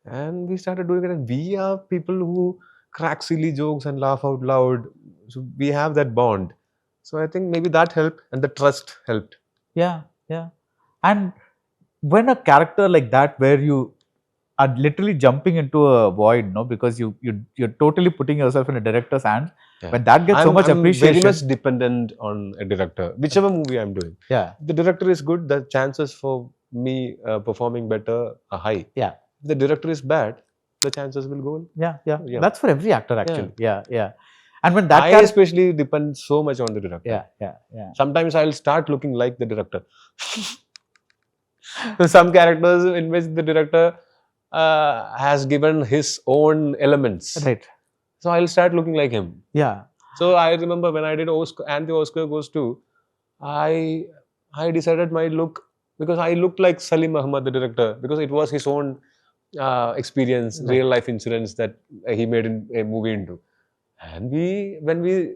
And we started doing it. And we are people who crack silly jokes and laugh out loud. So we have that bond. So I think maybe that helped and the trust helped. Yeah. And when a character like that, where you are literally jumping into a void, no, because you're totally putting yourself in a director's hands. Yeah. When that gets so much I'm appreciation, very much dependent on a director, whichever movie I'm doing. yeah, If the director is good, the chances for me performing better are high. yeah, If the director is bad, the chances will go. yeah. Yeah. That's for every actor actually. Yeah. And when that I character, especially depend so much on the director. yeah. Sometimes I'll start looking like the director. Some characters in which the director has given his own elements. Right. So I'll start looking like him. Yeah. So I remember when I did Oscar, and the Oscar goes to, I decided my look, because I looked like Salim Ahmad, the director, because it was his own experience, Right. real life incidents that he made in a movie into. And when we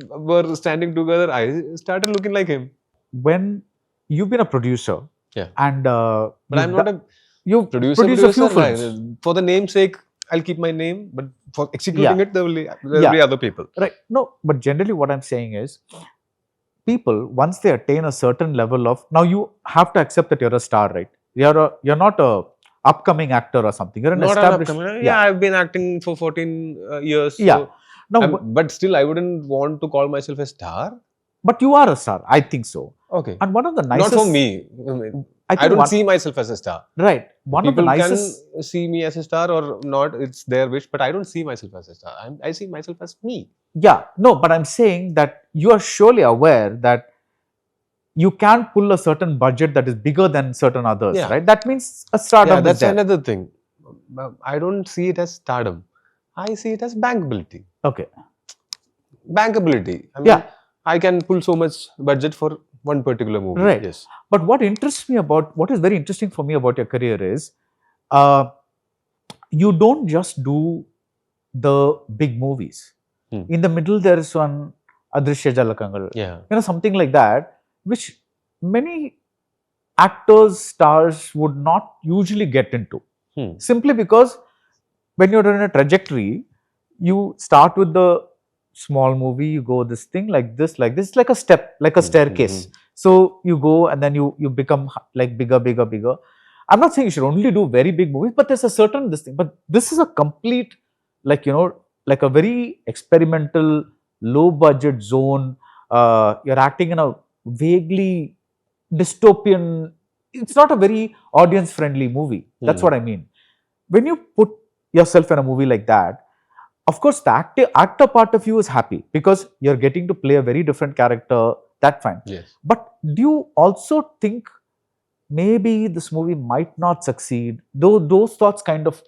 were standing together, I started looking like him. When you've been a producer, Yeah. and But I'm not a you producer. produce a few Like, films. for the name's sake, I'll keep my name, but for executing Yeah. it, there will be other people. Right. No, but generally what I'm saying is, people, once they attain a certain level of, now you have to accept that you're a star, right? You're not a upcoming actor or something. You're an Not an established. upcoming. Yeah, I've been acting for 14 years. Yeah. So No, but still, I wouldn't want to call myself a star. but you are a star. I think so. Okay. And one of the nicest. Not for me. I think don't one- see myself as a star. Right. One of the People nicest. can see me as a star or not. It's their wish, but I don't see myself as a star. I see myself as me. Yeah. No, but I'm saying that you are surely aware that you can pull a certain budget that is bigger than certain others, Yeah. right? That means a stardom Yeah, is that's there. another thing. I don't see it as stardom. I see it as bankability. Okay. Bankability. I mean, Yeah. I can pull so much budget for one particular movie. Right. Yes. But what is very interesting for me about your career is, uh, you don't just do the big movies. In the middle, there is one Adrishya Jalakangal, Yeah. something like that, which many actors, stars would not usually get into. Simply because when you're in a trajectory, you start with the small movie, you go this thing like this, it's like a step, like a staircase. So you go and then you become like bigger, bigger, bigger. I'm not saying you should only do very big movies, but there's a certain this thing. But this is a complete, like like a very experimental, low budget zone. You're acting in a vaguely dystopian. It's not a very audience friendly movie. That's what I mean. When you put yourself in a movie like that, of course, the actor part of you is happy because you're getting to play a very different character. That's fine. Yes. But do you also think maybe this movie might not succeed? Though those thoughts kind of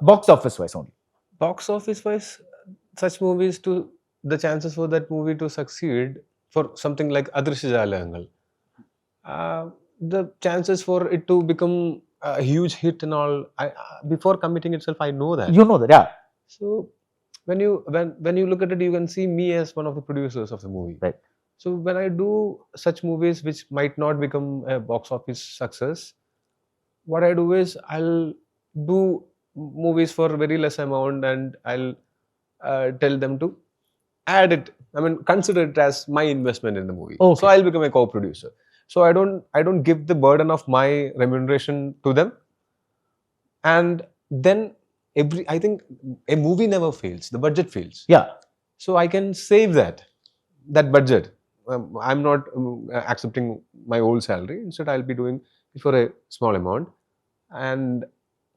box office wise only. Box office wise, such movies, to the chances for that movie to succeed, for something like Adrishya Jalakangal, the chances for it to become a huge hit and all, before committing itself, I know that. You know that, yeah. So when you look at it, you can see me as one of the producers of the movie. Right. So when I do such movies which might not become a box office success, what I do is I'll do movies for very less amount, and I'll tell them to add it. I mean, consider it as my investment in the movie. Okay. So I'll become a co-producer. So I don't give the burden of my remuneration to them. And then I think a movie never fails. The budget fails. Yeah. So I can save that budget. I'm not accepting my old salary. Instead, I'll be doing it for a small amount, and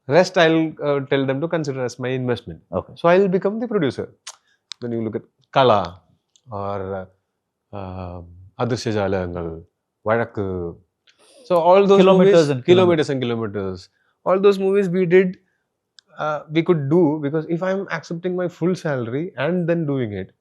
rest I'll tell them to consider as my investment. Okay. So I'll become the producer. When you look at Kala or Adrishya Jalakangal, Vadakku, so all those Kilometers movies, kilometers and kilometers, all those movies we did, we could do, because if I'm accepting my full salary and then doing it,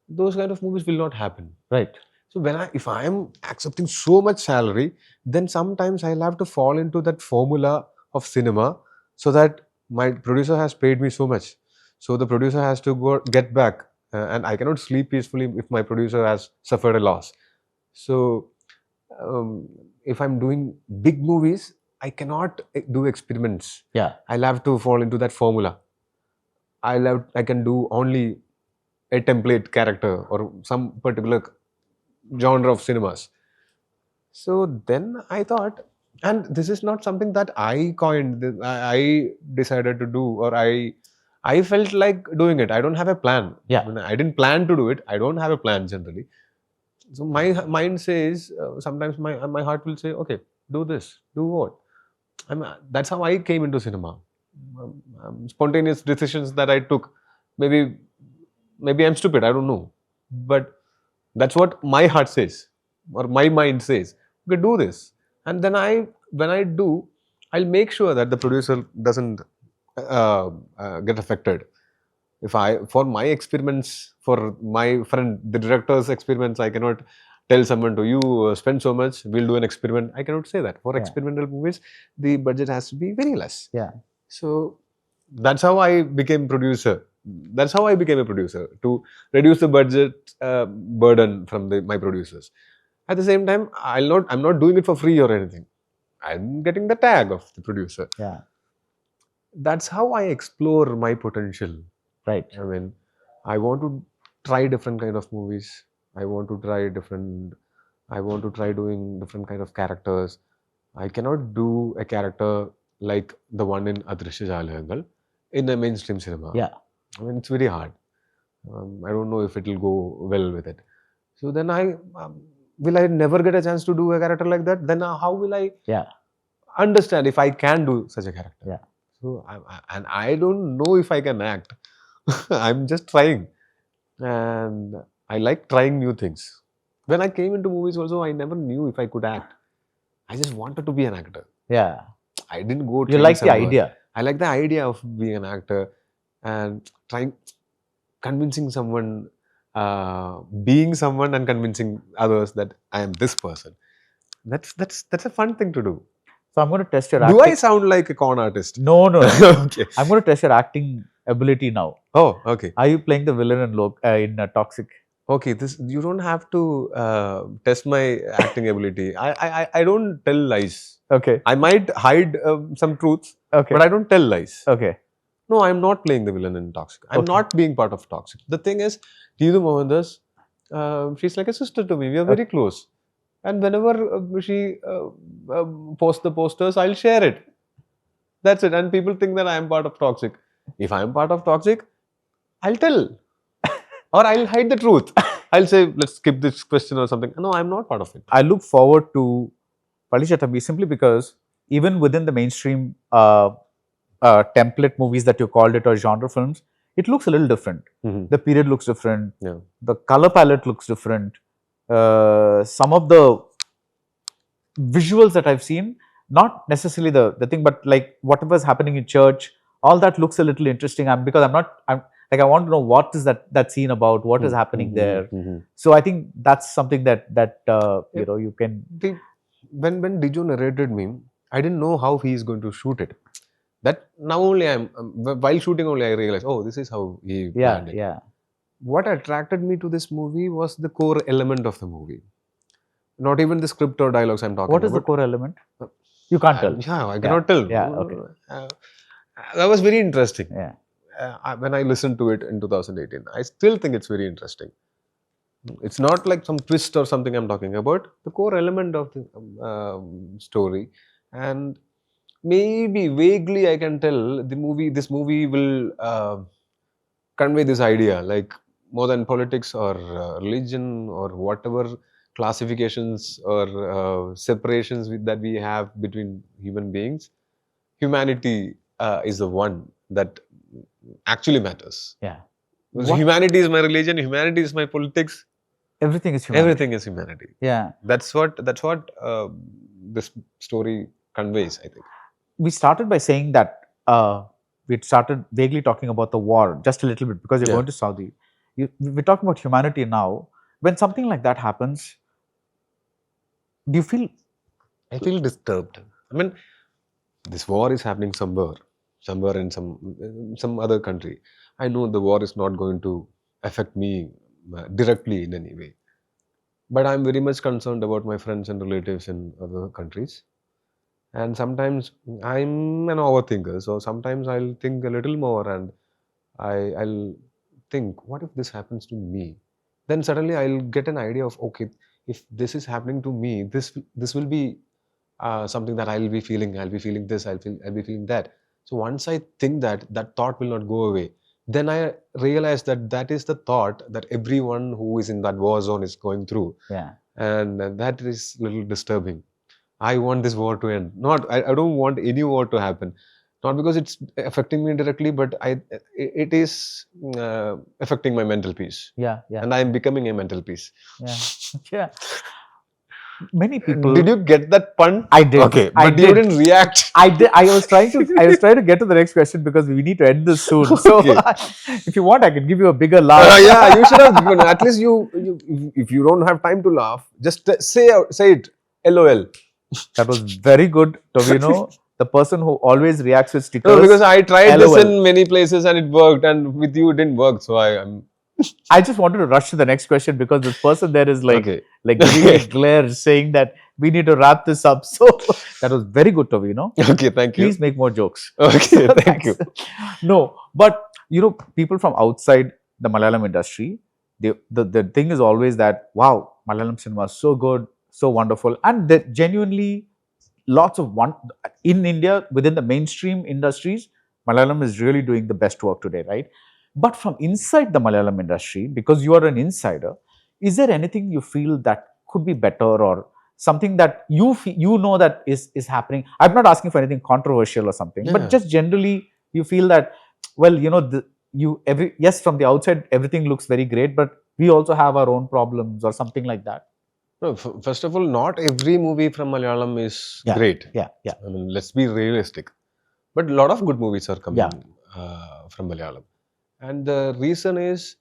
those kind of movies will not happen. Right. So if I am accepting so much salary, then sometimes I'll have to fall into that formula of cinema, so that my producer has paid me so much. So the producer has to go get back, and I cannot sleep peacefully if my producer has suffered a loss. So if I'm doing big movies, I cannot do experiments. Yeah. I'll have to fall into that formula. I can do only a template character or some particular genre of cinemas. So then I thought, and this is not something that I coined, I decided to do, or I felt like doing it. I don't have a plan. Yeah. I mean, I didn't plan to do it. I don't have a plan generally. So my mind says, sometimes my heart will say, okay, do this, do what? That's how I came into cinema. Spontaneous decisions that I took. Maybe I'm stupid, I don't know. But that's what my heart says, or my mind says. Okay, do this. And then when I do, I'll make sure that the producer doesn't get affected. For my experiments, for my friend, the director's experiments, I cannot tell someone to, you spend so much, we'll do an experiment. I cannot say that. For experimental movies, the budget has to be very less. Yeah. So that's how I became producer. That's how I became a producer, to reduce the budget burden from my producers. At the same time, I'm not doing it for free or anything. I'm getting the tag of the producer. Yeah. That's how I explore my potential. Right. I mean, I want to try different kind of movies. I want to try doing different kind of characters. I cannot do a character like the one in Adrishya Jalakangal in a mainstream cinema. Yeah. I mean, it's very hard. I don't know if it will go well with it. So then will I never get a chance to do a character like that? Then how will I understand if I can do such a character? Yeah. So I don't know if I can act. I'm just trying, and I like trying new things. When I came into movies also, I never knew if I could act. I just wanted to be an actor. Yeah. I didn't go You train like the somewhere. idea. I like the idea of being an actor and trying, convincing someone, being someone and convincing others that I am this person. That's a fun thing to do. So I'm going to test your Do acting. I sound like a con artist? No. Okay. I'm going to test your acting ability now. Oh, okay. Are you playing the villain in Toxic? Okay, this you don't have to test my acting ability. I don't tell lies. Okay. I might hide some truths, Okay. but I don't tell lies. Okay. No, I'm not playing the villain in Toxic. I'm Okay. not being part of Toxic. The thing is, Divo Mohandas, she's like a sister to me. We are very close. And whenever she posts the posters, I'll share it. That's it. And people think that I am part of Toxic. If I am part of Toxic, I'll tell. Or I'll hide the truth. I'll say, let's skip this question or something. No, I'm not part of it. I look forward to Pallichattambi simply because even within the mainstream template movies that you called it or genre films, it looks a little different. Mhm. The period looks different. Yeah. The color palette looks different. Some of the visuals that I've seen, not necessarily the thing, but like whatever's happening in church, all that looks a little interesting. I want to know what is that scene about, what is happening there. So I think that's something that you can. When Dijo narrated me, I didn't know how he is going to shoot it. That now only while shooting only I realized, oh, this is how he planned it. Yeah. What attracted me to this movie was the core element of the movie. Not even the script or dialogues I'm talking about. What is the core element? You can't tell. Yeah, I cannot tell. Yeah, okay. That was very interesting. Yeah. When I listened to it in 2018, I still think it's very interesting. It's not like some twist or something I'm talking about. The core element of the story, and maybe vaguely I can tell this movie will convey this idea, like more than politics or religion or whatever classifications or separations that we have between human beings. Humanity is the one that actually matters. Yeah. Because humanity is my religion, humanity is my politics. Everything is humanity. Everything is humanity. Yeah. That's what this story conveys, I think. We started by saying that we started vaguely talking about the war just a little bit because you're going to Saudi. We're talking about humanity now. When something like that happens, do you feel? I feel disturbed. I mean, this war is happening somewhere in some other country. I know the war is not going to affect me directly in any way, but I'm very much concerned about my friends and relatives in other countries. And sometimes I'm an overthinker, so sometimes I'll think a little more and I'll think, what if this happens to me? Then suddenly I'll get an idea of, okay, if this is happening to me, this will be something that I'll be feeling. I'll be feeling this. I'll be feeling that. So once I think that thought will not go away, then I realize that is the thought that everyone who is in that war zone is going through. Yeah. And that is a little disturbing. I want this war to end. I don't want any war to happen. Not because it's affecting me directly, but it is affecting my mental peace. Yeah. And I am becoming a mental peace. Yeah. Yeah. Many people. Did you get that pun? I did. Okay, but you didn't react. I did. I was trying to get to the next question because we need to end this soon. So, if you want, I can give you a bigger laugh. Yeah, you should have given. At least if you don't have time to laugh, just say it. LOL. That was very good, Tovino. The person who always reacts with stickers. No, because I tried LOL. this in many places and it worked, and with you it didn't work. So I just wanted to rush to the next question because this person there is like giving a glare saying that we need to wrap this up. So that was very good, Tovino. Okay, thank you. Please make more jokes. Okay, thank you. No, but people from outside the Malayalam industry, the thing is always that, wow, Malayalam cinema is so good, so wonderful, and that genuinely lots of in India within the mainstream industries, Malayalam is really doing the best work today, right? But from inside the Malayalam industry, because you are an insider, is there anything you feel that could be better or something that you know that is happening? I'm not asking for anything controversial or something, but just generally you feel that, well, yes, from the outside everything looks very great, but we also have our own problems or something like that. No, first of all, not every movie from Malayalam is Yeah. great. Yeah, yeah. I mean, let's be realistic. But a lot of good movies are coming from Malayalam. And the reason is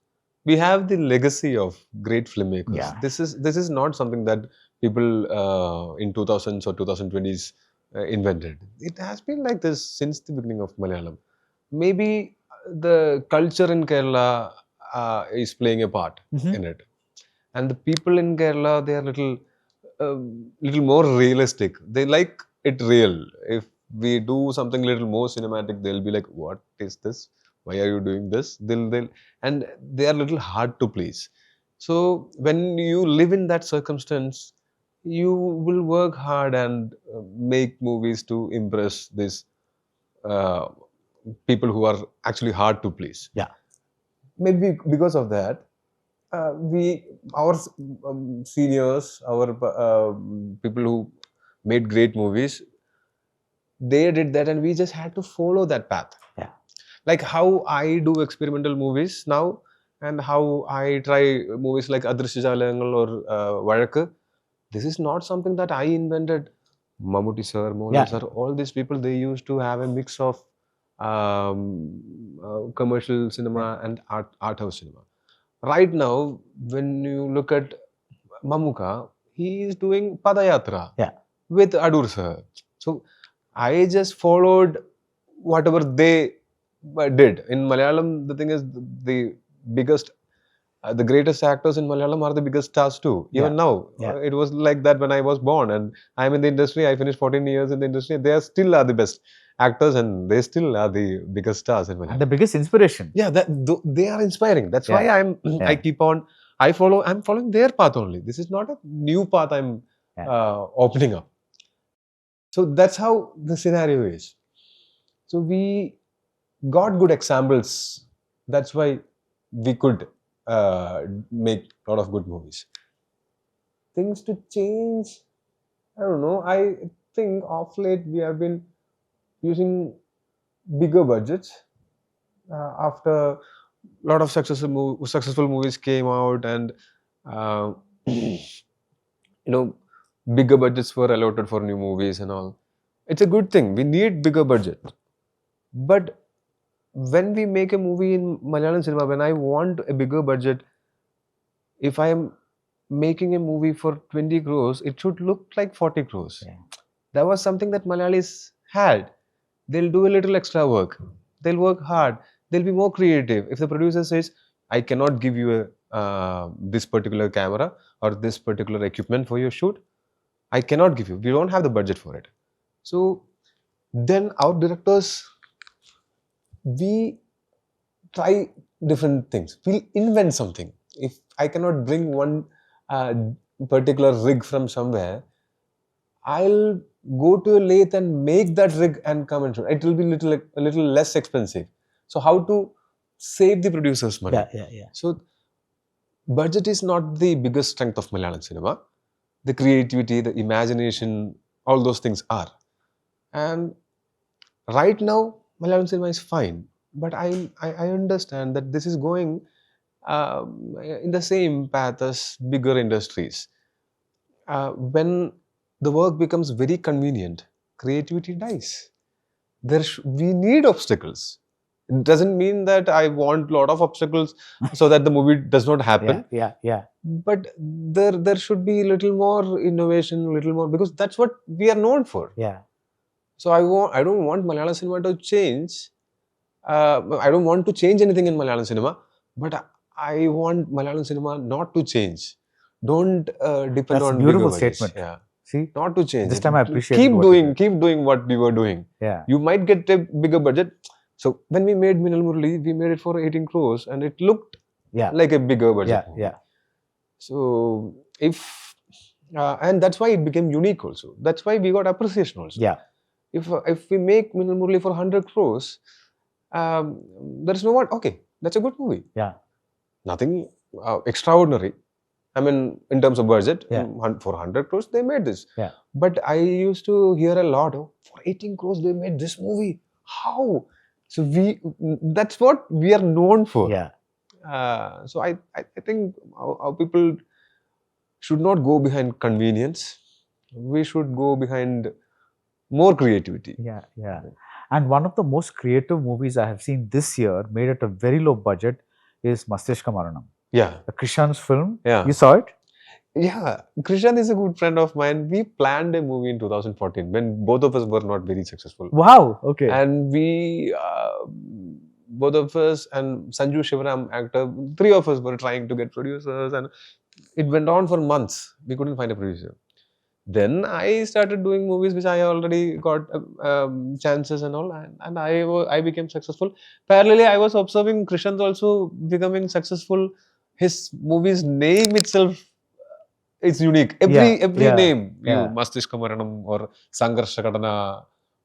we have the legacy of great filmmakers. Yeah. This is not something that people in 2000s or 2020s invented. It has been like this since the beginning of Malayalam. Maybe the culture in Kerala is playing a part Mhm. in it, and the people in Kerala, they are little more realistic. They like it real. If we do something little more cinematic, they'll be like, "What is this? Why are you doing this?" They'll and they are little hard to please. So when you live in that circumstance, you will work hard and make movies to impress these uh, people who are actually hard to please. Yeah. Maybe because of that, our seniors, our people who made great movies, they did that, and we just had to follow that path. Yeah. Like how I do experimental movies now, and how I try movies like Adrishajalangal or Vazhakku. This is not something that I invented. Mammootty sir, Mohan Yeah. sir, all these people, they used to have a mix of commercial cinema and art house cinema. Right now, when you look at Mamuka, he is doing Padayatra Yeah. with Adur sir. So I just followed whatever they did. In Malayalam, the thing is, the biggest, the greatest actors in Malayalam are the biggest stars too. Even Yeah. now, Yeah. it was like that when I was born, and I'm in the industry. I finished 14 years in the industry. They are still are the best actors, and they still are the biggest stars in Malayalam. And the biggest inspiration. Yeah, they are inspiring. That's why Yeah. I'm Yeah. I keep on I'm following their path only. This is not a new path I'm opening up. So that's how the scenario is. So we got good examples. That's why we could make a lot of good movies. Things to change, I don't know. I think of late we have been using bigger budgets after a lot of successful movies came out, and you know, bigger budgets were allotted for new movies and all. It's a good thing. We need bigger budget. But when we make a movie in Malayalam cinema, when I want a bigger budget, if I am making a movie for 20 crores, it should look like 40 crores. Yeah. That was something that Malayalis had. They'll do a little extra work. They'll work hard. They'll be more creative. If the producer says, I cannot give you this particular camera or this particular equipment for your shoot, I cannot give you. We don't have the budget for it. So then our directors, we try different things. We'll invent something. If I cannot bring one particular rig from somewhere, I'll go to a lathe and make that rig and come and shoot. It will be a little less expensive. So how to save the producer's money? Yeah. So budget is not the biggest strength of Malayalam cinema. The creativity, the imagination, all those things are. And right now, Malayalam cinema is fine. But I understand that this is going in the same path as bigger industries. When the work becomes very convenient, creativity dies. We need obstacles. It doesn't mean that I want a lot of obstacles so that the movie does not happen. Yeah. But there should be a little more innovation, a little more, because that's what we are known for. Yeah. So I don't want Malayalam cinema to change. I don't want to change anything in Malayalam cinema, but I want Malayalam cinema not to change. Don't depend That's on a beautiful bigger budgets. statement. Yeah, See, not to change. this time I appreciate Keep what you doing what you were doing. Yeah. You might get a bigger budget. So when we made Minal Murali, we made it for 18 crores, and it looked like a bigger budget. Yeah. So and that's why it became unique also. That's why we got appreciation also. Yeah. If we make Minal Murali for 100 crores, there is no one. Okay, that's a good movie. Yeah. Nothing extraordinary. I mean, in terms of budget, Yeah. for 100 crores, they made this. Yeah. But I used to hear a lot, for 18 crores, they made this movie. How? So that's what we are known for. Yeah. So I think our people should not go behind convenience. We should go behind more creativity. Yeah. And one of the most creative movies I have seen this year, made at a very low budget, is Mastishka Maranam. Yeah. Krishan's film. Yeah. You saw it? Yeah, Krishan is a good friend of mine. We planned a movie in 2014 when both of us were not very successful. Wow. Okay. And we, both of us and Sanju Shivaram, actor, three of us were trying to get producers, and it went on for months. We couldn't find a producer. Then I started doing movies which I already got chances and all, and I became successful. Parallelly, I was observing Krishan's also becoming successful. His movie's name itself, it's unique. Every name, Mastishka Maranam or Sangarsha Kadana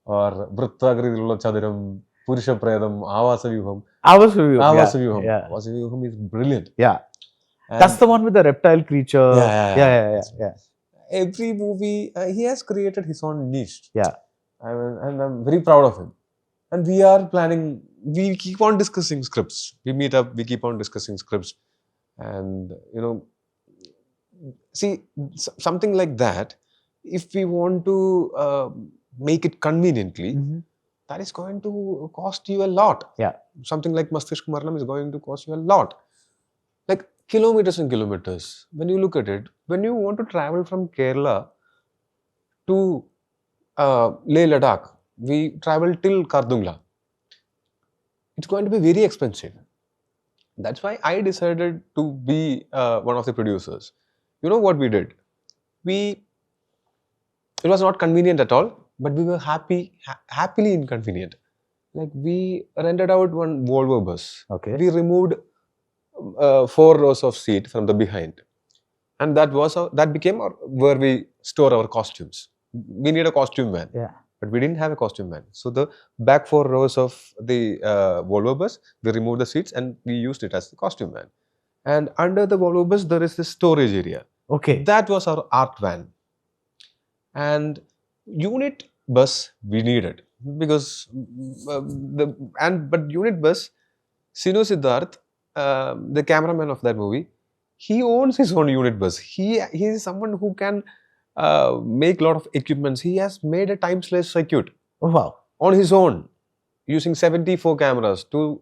or Vrittagridulla Chadiram, Purusha Predam, Avasavyuham. Avasavyuham is brilliant. Yeah. And that's the one with the reptile creature. Yeah. Every movie, he has created his own niche. Yeah. And I'm very proud of him. And we are planning, we keep on discussing scripts. We meet up, we keep on discussing scripts. And, see, something like that, if we want to make it conveniently, that is going to cost you a lot. Yeah. Something like Mastishka Maranam is going to cost you a lot. Like kilometers and kilometers. When you look at it, when you want to travel from Kerala to Leh Ladakh, we travel till Kardungla. It's going to be very expensive. That's why I decided to be one of the producers. You know what we did? It was not convenient at all, but we were happily inconvenient. Like we rented out one Volvo bus. Okay. We removed 4 rows of seat from the behind, and that became where we store our costumes. We need a costume van. Yeah. But we didn't have a costume van. So the back 4 rows of the Volvo bus, we removed the seats and we used it as the costume van. And under the Volvo bus, there is this storage area. Okay. That was our art van. And unit bus we needed because but unit bus, Sinu Siddharth, the cameraman of that movie, he owns his own unit bus. He is someone who can make a lot of equipments. He has made a time-slice circuit on his own using 74 cameras, 2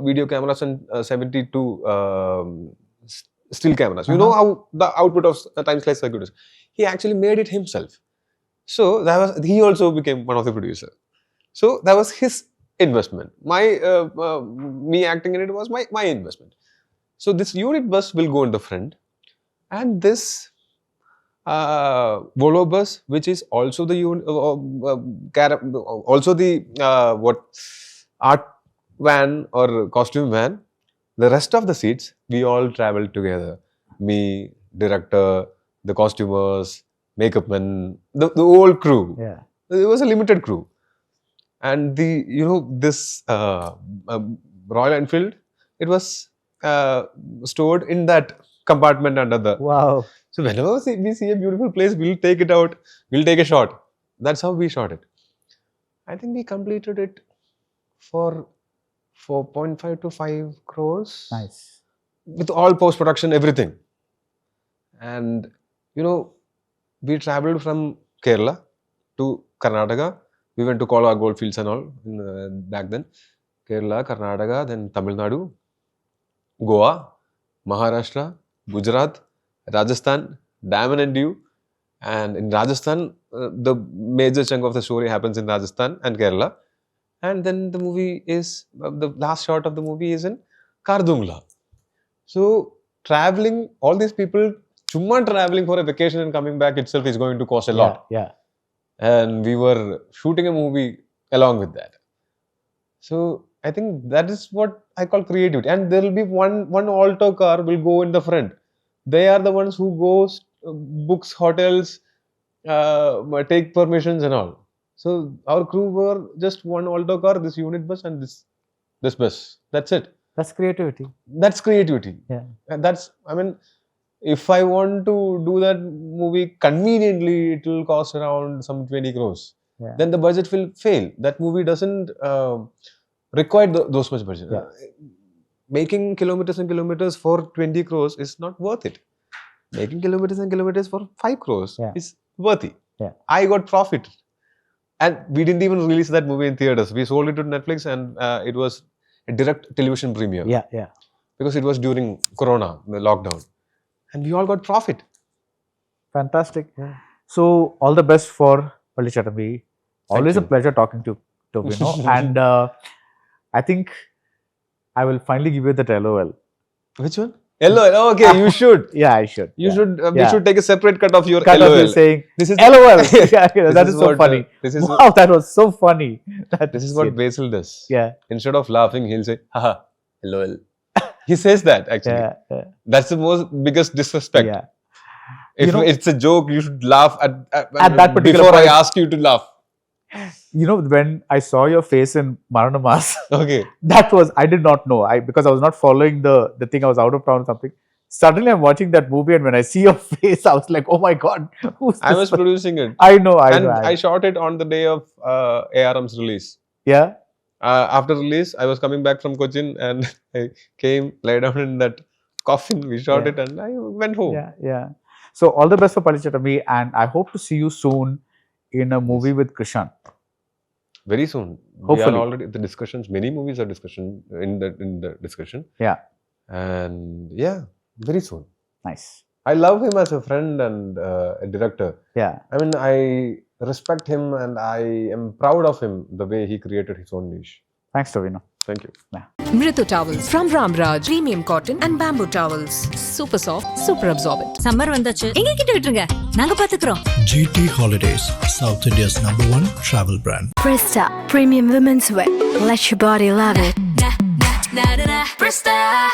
video cameras and 72 still cameras. You know how the output of a time-slice circuit is. He actually made it himself. So he also became one of the producers. So that was his investment. Me acting in it was my investment. So this unit bus will go in the front, and this Volvo bus, which is also the art van or costume van. The rest of the seats, we all traveled together. Me, director, the costumers, makeup men, the whole crew. Yeah. It was a limited crew. And this Royal Enfield, it was stored in that compartment under the... Wow. So whenever we see a beautiful place, we'll take it out, we'll take a shot. That's how we shot it. I think we completed it for 4.5 to 5 crores. Nice. With all post-production, everything. And, we traveled from Kerala to Karnataka. We went to Kolar Goldfields and all back then. Kerala, Karnataka, then Tamil Nadu, Goa, Maharashtra, Gujarat, Rajasthan, Diamond and Dew. And in Rajasthan, the major chunk of the story happens in Rajasthan and Kerala. And then the last shot of the movie is in Kardungla. So traveling, all these people, chumma traveling for a vacation and coming back itself is going to cost a lot. Yeah. And we were shooting a movie along with that. So I think that is what I call creativity. And there will be one alto car will go in the front. They are the ones who goes, books hotels, take permissions and all. So our crew were just one alto car, this unit bus and this bus. That's it. That's creativity. That's creativity. Yeah. And if I want to do that movie conveniently, it will cost around some 20 crores. Yeah. Then the budget will fail. That movie doesn't require those much budget. Yeah. Making kilometers and kilometers for 20 crores is not worth it. making kilometers and kilometers for 5 crores Yeah. is worthy. Yeah. I got profit. And we didn't even release that movie in theaters. We sold it to Netflix and it was a direct television premiere. Yeah. Because it was during Corona, the lockdown. And we all got profit. Fantastic. So, all the best for Pallichattambi. Always a you. pleasure talking to Tovino. And I think I will finally give you that LOL. Which one? LOL. Oh, okay, you should. Yeah, I should. You should. We should take a separate cut of your Cut LOL. of you saying This is LOL. That This is so what, funny. This is Wow, that was so funny. this is what Basil does. Yeah. Instead of laughing, he'll say, haha, LOL. He says that actually. Yeah. That's the biggest disrespect. Yeah. If You know- it's a joke, you should laugh at that particular before point. I ask you to laugh. You know, when I saw your face in Maranamas, Okay. that was, I did not know. Because I was not following the thing, I was out of town or something. Suddenly I'm watching that movie, and when I see your face, I was like, oh my God, who's I this was person? producing it. I know. I shot it on the day of ARM's release. Yeah. After release, I was coming back from Cochin and I came, lay down in that coffin. We shot Yeah. it and I went home. Yeah. So all the best for Pallichattambi, and I hope to see you soon in a movie with Krishan. Very soon. We Hopefully. are already the discussions. Many movies are in the discussion. Yeah. And yeah, very soon. Nice. I love him as a friend and a director. Yeah. I mean, I respect him and I am proud of him the way he created his own niche. Thanks, Tovino. Thank you. Mritu towels from Ramraj, premium cotton and bamboo towels. Super soft, super absorbent. Summer வந்தாச்சு எங்க கிட்ட விட்டுருங்க நாங்க பாத்துக்கிறோம். GT Holidays, South India's #1 travel brand. Presta Premium Women's Wear. Let your body love it.